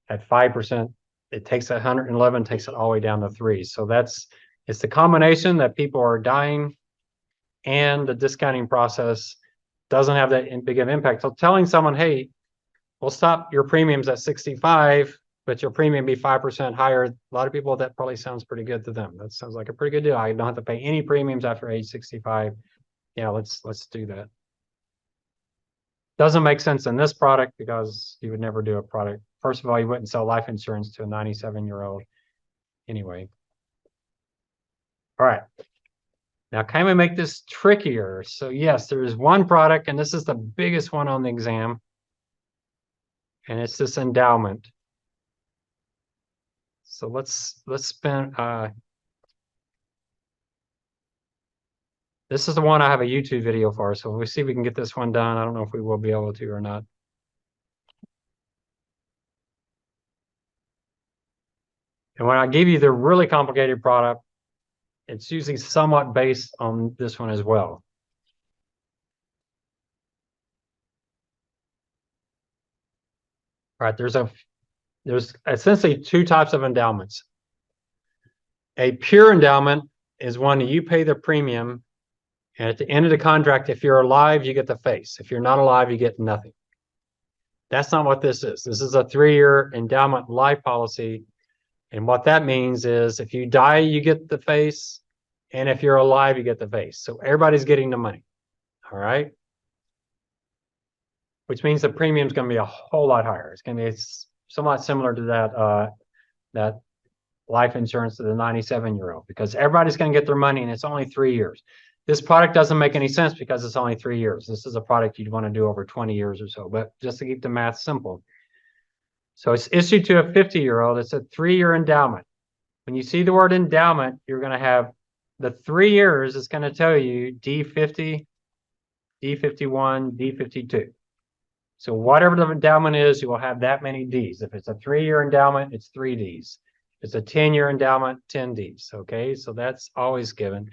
at 5%. It takes that 111, takes it all the way down to 3. So it's the combination that people are dying and the discounting process doesn't have that big of an impact. So telling someone, hey, we'll stop your premiums at 65, but your premium be 5% higher. A lot of people, that probably sounds pretty good to them. That sounds like a pretty good deal. I don't have to pay any premiums after age 65. Yeah, let's do that. Doesn't make sense in this product because you would never do a product. First of all, you wouldn't sell life insurance to a 97-year-old anyway. All right. Now, can we make this trickier? So yes, there is one product, and this is the biggest one on the exam, and it's this endowment. So let's spend, this is the one I have a YouTube video for, so we'll see if we can get this one done. I don't know if we will be able to or not. And when I give you the really complicated product, it's usually somewhat based on this one as well. Right, there's essentially two types of endowments. A pure endowment is one that you pay the premium, and at the end of the contract, if you're alive, you get the face. If you're not alive, you get nothing. That's not what this is. This is a 3-year endowment life policy. And what that means is if you die, you get the face. And if you're alive, you get the face. So everybody's getting the money. All right. Which means the premium is going to be a whole lot higher. It's going to be somewhat similar to that life insurance to the 97-year-old, because everybody's going to get their money and it's only 3 years. This product doesn't make any sense because it's only 3 years. This is a product you'd want to do over 20 years or so, but just to keep the math simple. So it's issued to a 50-year-old. It's a 3-year endowment. When you see the word endowment, you're going to have the 3 years. It's going to tell you D50, D51, D52. So whatever the endowment is, you will have that many Ds. If it's a 3-year endowment, it's 3 Ds. If it's a 10-year endowment, 10 Ds. Okay, so that's always given.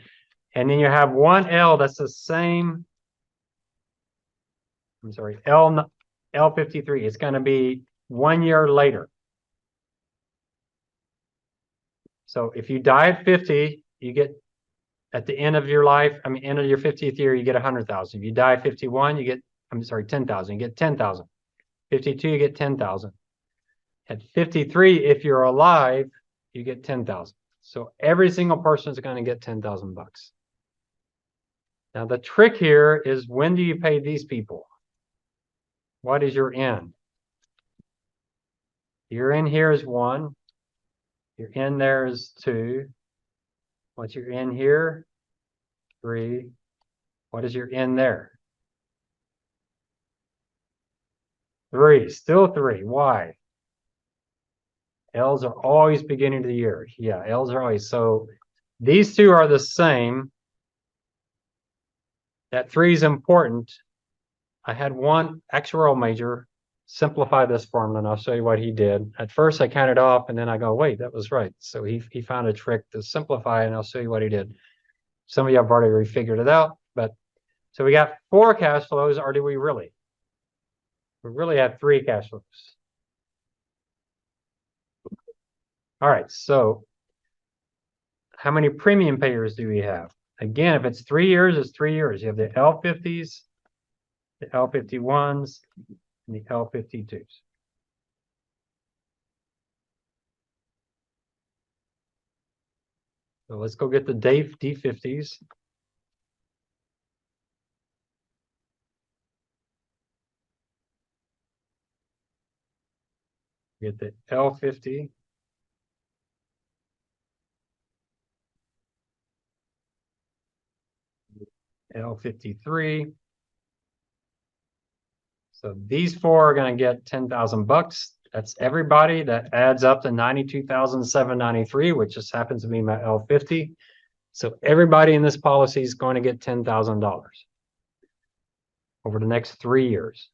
And then you have one L that's the same. I'm sorry, L53. It's going to be 1 year later. So if you die at 50, you get at the end of your life, end of your 50th year, you get 100,000. If you die at 51, you get, 10,000. You get 10,000. 52, you get 10,000. At 53, if you're alive, you get 10,000. So every single person is going to get 10,000 bucks. Now the trick here is, when do you pay these people? What is your end? Your end here is 1. Your end there is 2. What's your end here? 3. What is your end there? 3. Still 3. Why? L's are always beginning of the year. Yeah, L's are always. So these two are the same. That 3 is important. I had one actuarial major simplify this formula, and I'll show you what he did. At first, I counted off, and then I go, wait, that was right. So he found a trick to simplify, and I'll show you what he did. Some of you have already figured it out, but so we got 4 cash flows, or do we really? We really have 3 cash flows. All right, so how many premium payers do we have? Again, if it's 3 years, it's 3 years. You have the L50s, the L51s, and the L52s. So let's go get the D50s. Get the L50. L53. So these 4 are going to get 10,000 bucks. That's everybody. That adds up to 92,793, which just happens to be my L50. So everybody in this policy is going to get $10,000 over the next 3 years.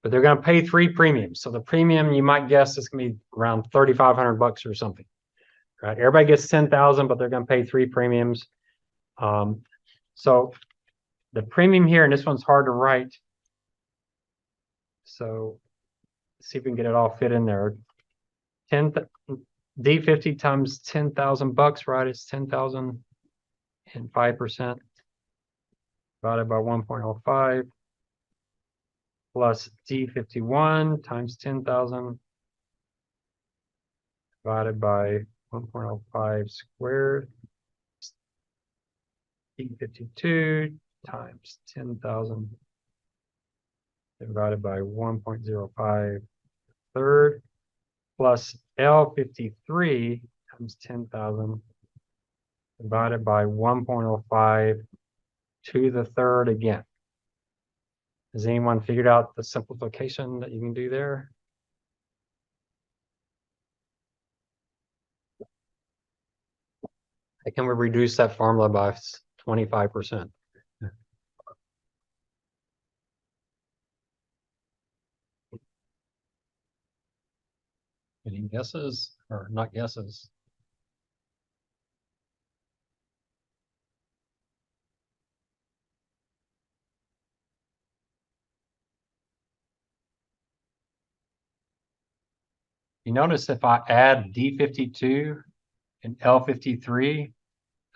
But they're going to pay 3 premiums. So the premium, you might guess, is going to be around 3,500 bucks or something. Right? Everybody gets 10,000, but they're going to pay 3 premiums. So the premium here, and this one's hard to write. So let's see if we can get it all fit in there. D50 times 10,000 bucks, right? It's 10,000 and 5% divided by 1.05 plus D51 times 10,000 divided by 1.05 squared. D52 times 10,000 divided by 1.05 third plus L53 times 10,000 divided by 1.05 to the third again. Has anyone figured out the simplification that you can do there? How can we reduce that formula by 25%? Any guesses or not guesses? You notice if I add D52 and L53,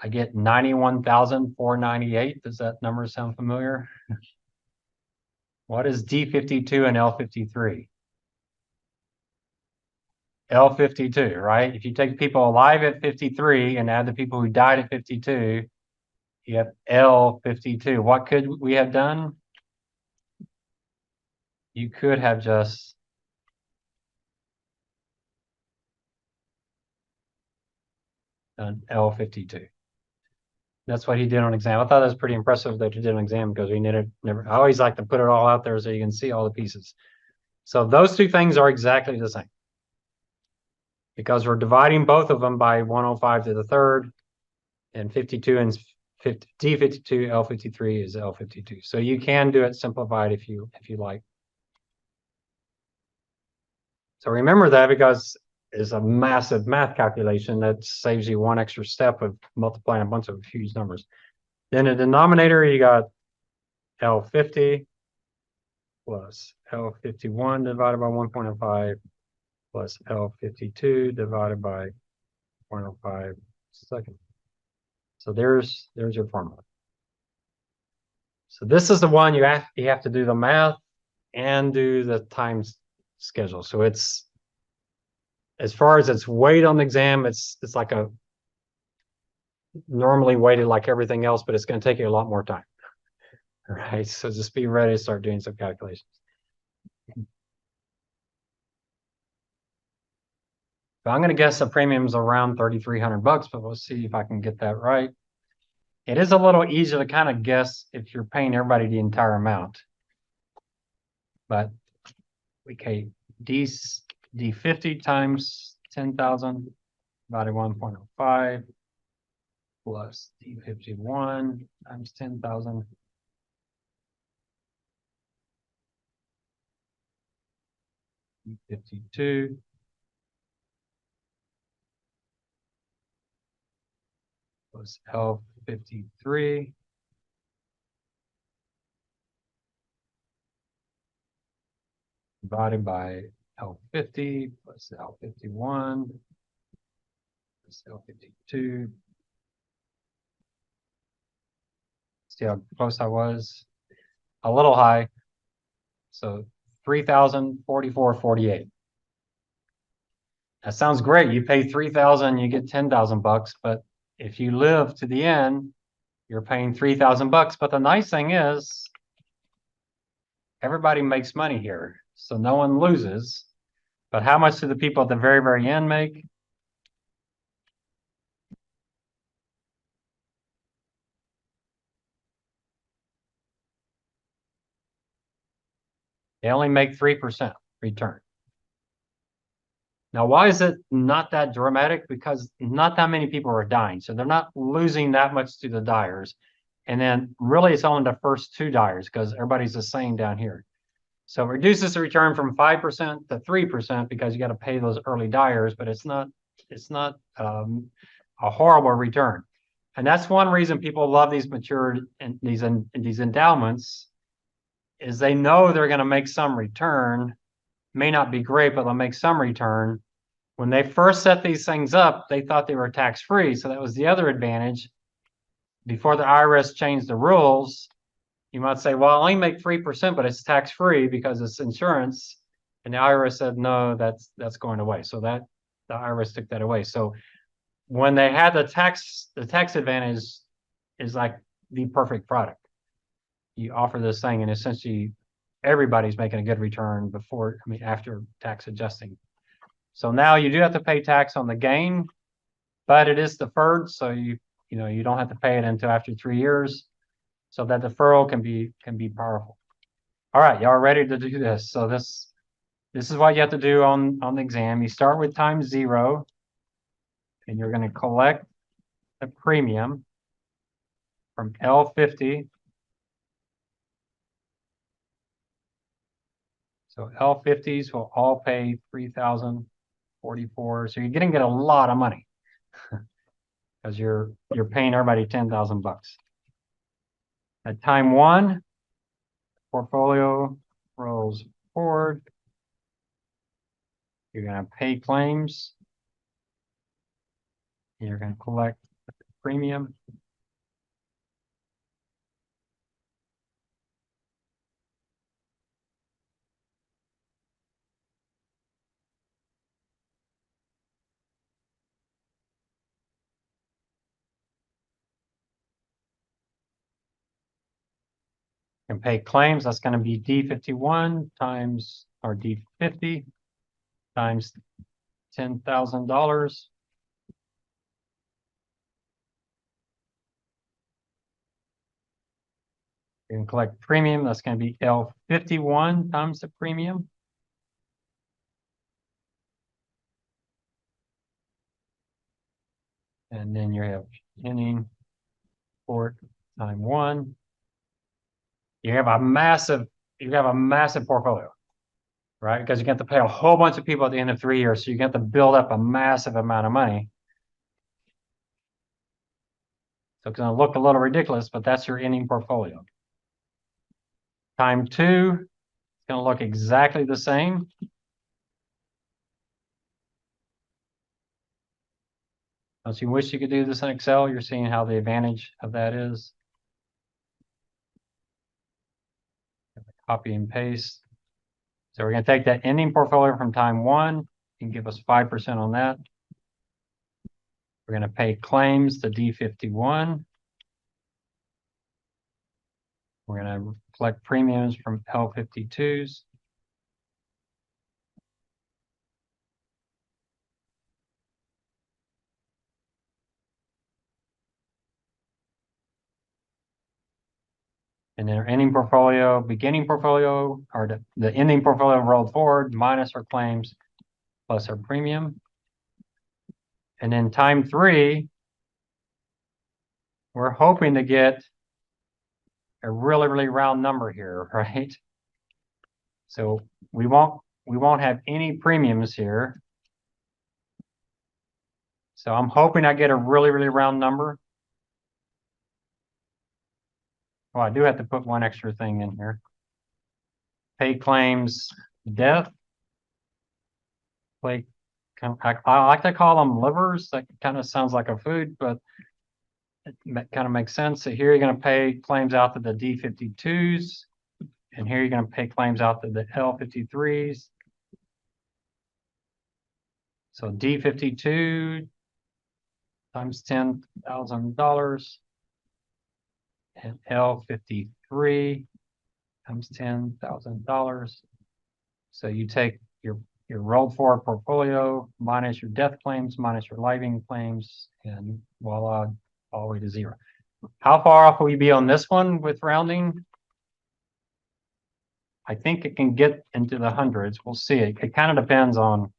I get 91,498. Does that number sound familiar? What is D52 and L53? L52, right? If you take people alive at 53 and add the people who died at 52, you have L52. What could we have done? You could have just done L52. That's what he did on exam. I thought that was pretty impressive that he did on exam because we never, I always like to put it all out there so you can see all the pieces. So those two things are exactly the same. Because we're dividing both of them by 105 to the third, and 52 and D52, L53 is L52. So you can do it simplified if you like. So remember that because it's a massive math calculation that saves you one extra step of multiplying a bunch of huge numbers. Then the denominator, you got L50 plus L51 divided by 1.05 plus L52 divided by 0.05 seconds. So there's your formula. So this is the one you have to do the math and do the times schedule. So it's, as far as its weight on the exam, it's like a normally weighted like everything else, but it's going to take you a lot more time. All right, so just be ready to start doing some calculations. So I'm going to guess the premium's around $3,300, but we'll see if I can get that right. It is a little easier to kind of guess if you're paying everybody the entire amount. But okay, D50 times 10,000 divided 1.05 plus D51 times 10,000. D52 plus L53 divided by L50 plus L51 plus L52. See how close I was? A little high. So 3,044.48. That sounds great. You pay 3,000, you get 10,000 bucks, but if you live to the end, you're paying 3,000 bucks. But the nice thing is everybody makes money here. So no one loses. But how much do the people at the very, very end make? They only make 3% return. Now, why is it not that dramatic? Because not that many people are dying. So they're not losing that much to the dyers. And then really it's only the first two dyers because everybody's the same down here. So it reduces the return from 5% to 3% because you got to pay those early dyers, but it's not a horrible return. And that's one reason people love these mature and these endowments is they know they're going to make some return. May not be great, but they'll make some return. When they first set these things up, they thought they were tax-free. So that was the other advantage. Before the IRS changed the rules, you might say, well, I only make 3%, but it's tax-free because it's insurance. And the IRS said, no, that's going away. So that the IRS took that away. So when they had the tax advantage is like the perfect product. You offer this thing and essentially everybody's making a good return after tax adjusting. So now you do have to pay tax on the gain, but it is deferred. So you don't have to pay it until after 3 years. So that deferral can be powerful. All right, y'all ready to do this? So this is what you have to do on the exam. You start with times 0, and you're going to collect the premium from L50. So L50s will all pay 3,044. So you're getting a lot of money because you're paying everybody 10,000 bucks. At time 1, portfolio rolls forward. You're gonna pay claims. You're gonna collect premium. And pay claims, that's gonna be D51 times, or D50 times $10,000. You can collect premium, that's gonna be L51 times the premium. And then you have ending port time 1. You have a massive portfolio, right? Because you get to pay a whole bunch of people at the end of 3 years. So you get to build up a massive amount of money. So it's going to look a little ridiculous, but that's your ending portfolio. Time 2, it's going to look exactly the same. Unless you wish you could do this in Excel, you're seeing how the advantage of that is. Copy and paste. So we're going to take that ending portfolio from time 1 and give us 5% on that. We're going to pay claims to D51. We're going to collect premiums from L52s. And then our ending portfolio, beginning portfolio, or the ending portfolio rolled forward minus our claims plus our premium. And then time 3, we're hoping to get a really, really round number here, right? So we won't have any premiums here. So I'm hoping I get a really, really round number. Well, I do have to put one extra thing in here. Pay claims death. Like, I like to call them livers. That kind of sounds like a food, but it kind of makes sense. So here you're going to pay claims out to the D52s. And here you're going to pay claims out to the L53s. So D52 times $10,000 and L53 times $10,000. So you take your rolled forward portfolio minus your death claims, minus your living claims, and voila, all the way to 0. How far off will you be on this one with rounding? I think it can get into the hundreds. We'll see. It kind of depends on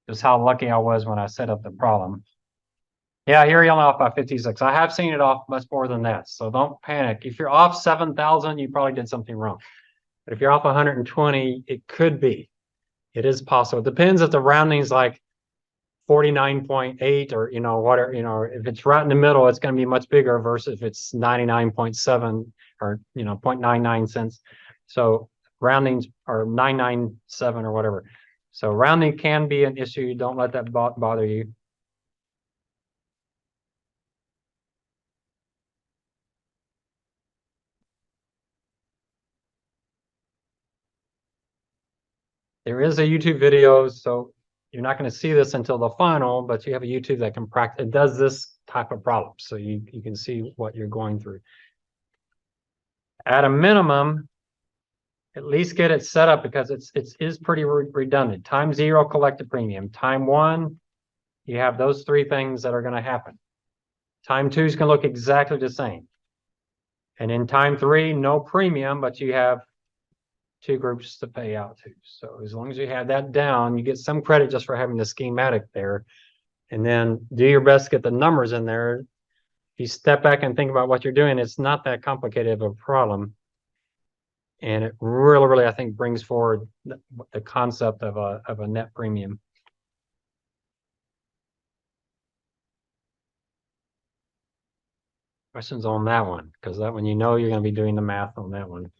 just how lucky I was when I set up the problem. Yeah, here you're off by 56. I have seen it off much more than that, so don't panic. If you're off 7,000, you probably did something wrong. But if you're off 120, it could be. It is possible. It depends if the rounding's like 49.8 or, whatever, if it's right in the middle, it's going to be much bigger versus if it's 99.7 or, 0.99 cents. So roundings are 997 or whatever. So rounding can be an issue. Don't let that bother you. There is a YouTube video, so you're not going to see this until the final, but you have a YouTube that can practice. It does this type of problem, so you can see what you're going through. At a minimum, at least get it set up because it is pretty redundant. Time 0, collect the premium. Time 1, you have those 3 things that are going to happen. Time 2 is going to look exactly the same. And in time 3, no premium, but you have 2 groups to pay out to. So as long as you have that down, you get some credit just for having the schematic there. And then do your best to get the numbers in there. If you step back and think about what you're doing, it's not that complicated of a problem. And it really, really, I think, brings forward the concept of a net premium. Questions on that one? Because that one, you're going to be doing the math on that one.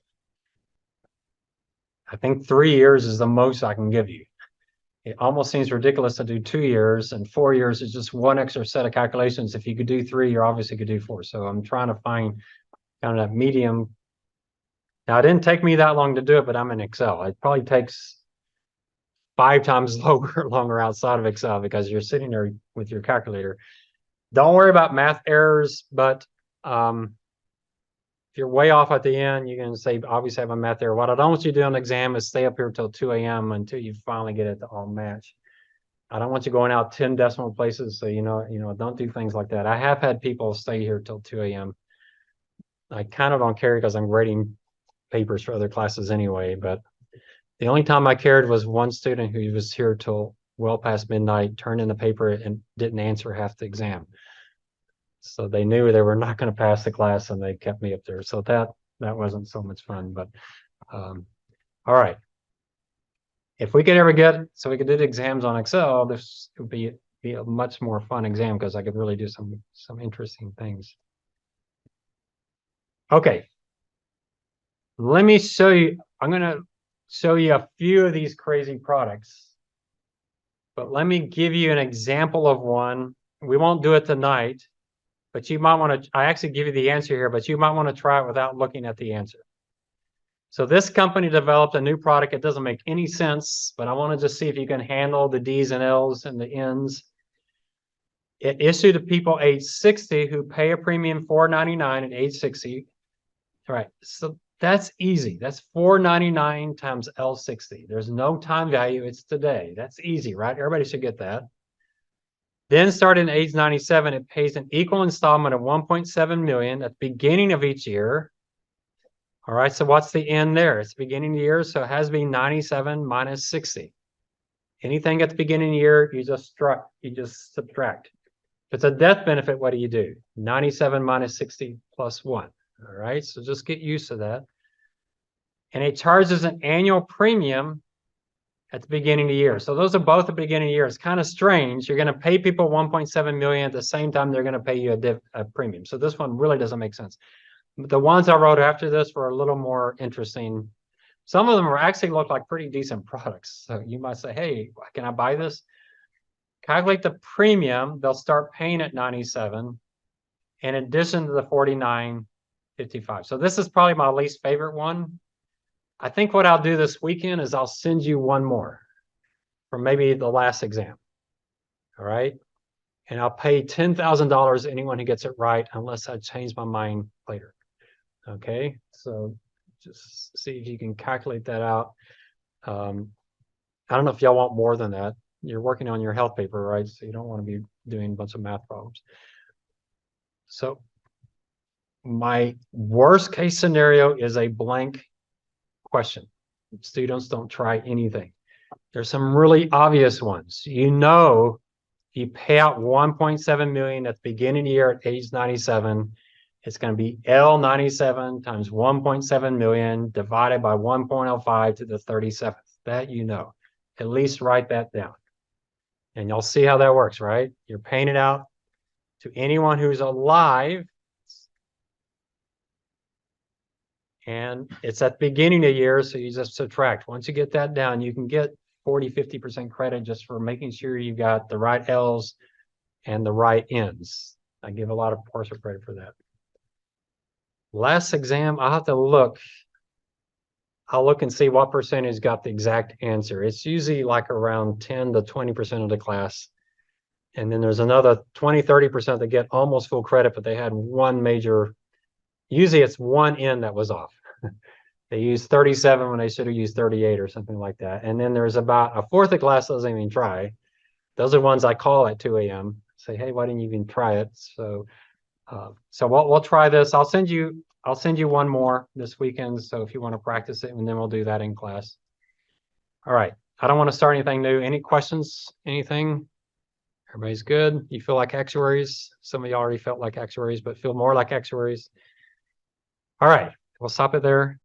I think 3 years is the most I can give you. It almost seems ridiculous to do 2 years, and 4 years is just one extra set of calculations. If you could do 3, you're obviously could do 4. So I'm trying to find kind of that medium. Now, it didn't take me that long to do it, but I'm in Excel. It probably takes 5 times longer outside of Excel because you're sitting there with your calculator. Don't worry about math errors, but if you're way off at the end, you can say, obviously have a math error. What I don't want you to do on the exam is stay up here till 2 a.m. until you finally get it to all match. I don't want you going out 10 decimal places. So, don't do things like that. I have had people stay here till 2 a.m. I kind of don't care because I'm grading papers for other classes anyway, but the only time I cared was one student who was here till well past midnight, turned in the paper and didn't answer half the exam. So they knew they were not going to pass the class and they kept me up there. So that wasn't so much fun, but all right. If we could ever get, so we could do the exams on Excel, this would be a much more fun exam because I could really do some interesting things. Okay. Let me show you, I'm going to show you a few of these crazy products, but let me give you an example of one. We won't do it tonight, but you might want to, I actually give you the answer here, but you might want to try it without looking at the answer. So this company developed a new product. It doesn't make any sense, but I want to just see if you can handle the D's and L's and the N's. It issued to people age 60 who pay a premium $4.99 at age 60. All right, so that's easy. That's $4.99 times L60. There's no time value. It's today. That's easy, right? Everybody should get that. Then starting at age 97, it pays an equal installment of $1.7 million at the beginning of each year. All right, so what's the end there? It's the beginning of the year, so it has to be 97 minus 60. Anything at the beginning of the year, you just subtract. If it's a death benefit, what do? 97 minus 60 plus 1. All right, so just get used to that. And it charges an annual premium at the beginning of the year. So those are both at the beginning of the year. It's kind of strange. You're going to pay people $1.7 million at the same time they're going to pay you a premium. So this one really doesn't make sense. The ones I wrote after this were a little more interesting. Some of them are actually look like pretty decent products. So you might say, hey, can I buy this? Calculate the premium. They'll start paying at 97 in addition to the 49.55. So this is probably my least favorite one. I think what I'll do this weekend is I'll send you one more from maybe the last exam. All right. And I'll pay $10,000 to anyone who gets it right unless I change my mind later. Okay. So just see if you can calculate that out. I don't know if y'all want more than that. You're working on your health paper, right? So you don't want to be doing a bunch of math problems. So my worst case scenario is a blank question. Students don't try anything. There's some really obvious ones. You pay out $1.7 million at the beginning of the year at age 97. It's going to be L97 times 1.7 million divided by 1.05 to the 37th. That at least write that down. And you'll see how that works, right? You're paying it out to anyone who's alive. And it's at the beginning of the year, so you just subtract. Once you get that down, you can get 40-50% credit just for making sure you got the right L's and the right N's. I give a lot of partial credit for that. Last exam, I'll have to look. I'll look and see what percentage got the exact answer. It's usually like around 10 to 20% of the class. And then there's another 20-30% that get almost full credit, but they had one major, usually it's one N that was off. They used 37 when they should have used 38 or something like that. And then there's about a fourth of class doesn't even try. Those are ones I call at 2 a.m. Say, hey, why didn't you even try it? So we'll try this. I'll send you one more this weekend. So if you want to practice it, and then we'll do that in class. All right. I don't want to start anything new. Any questions? Anything? Everybody's good. You feel like actuaries. Some of you already felt like actuaries, but feel more like actuaries. All right. We'll stop it there.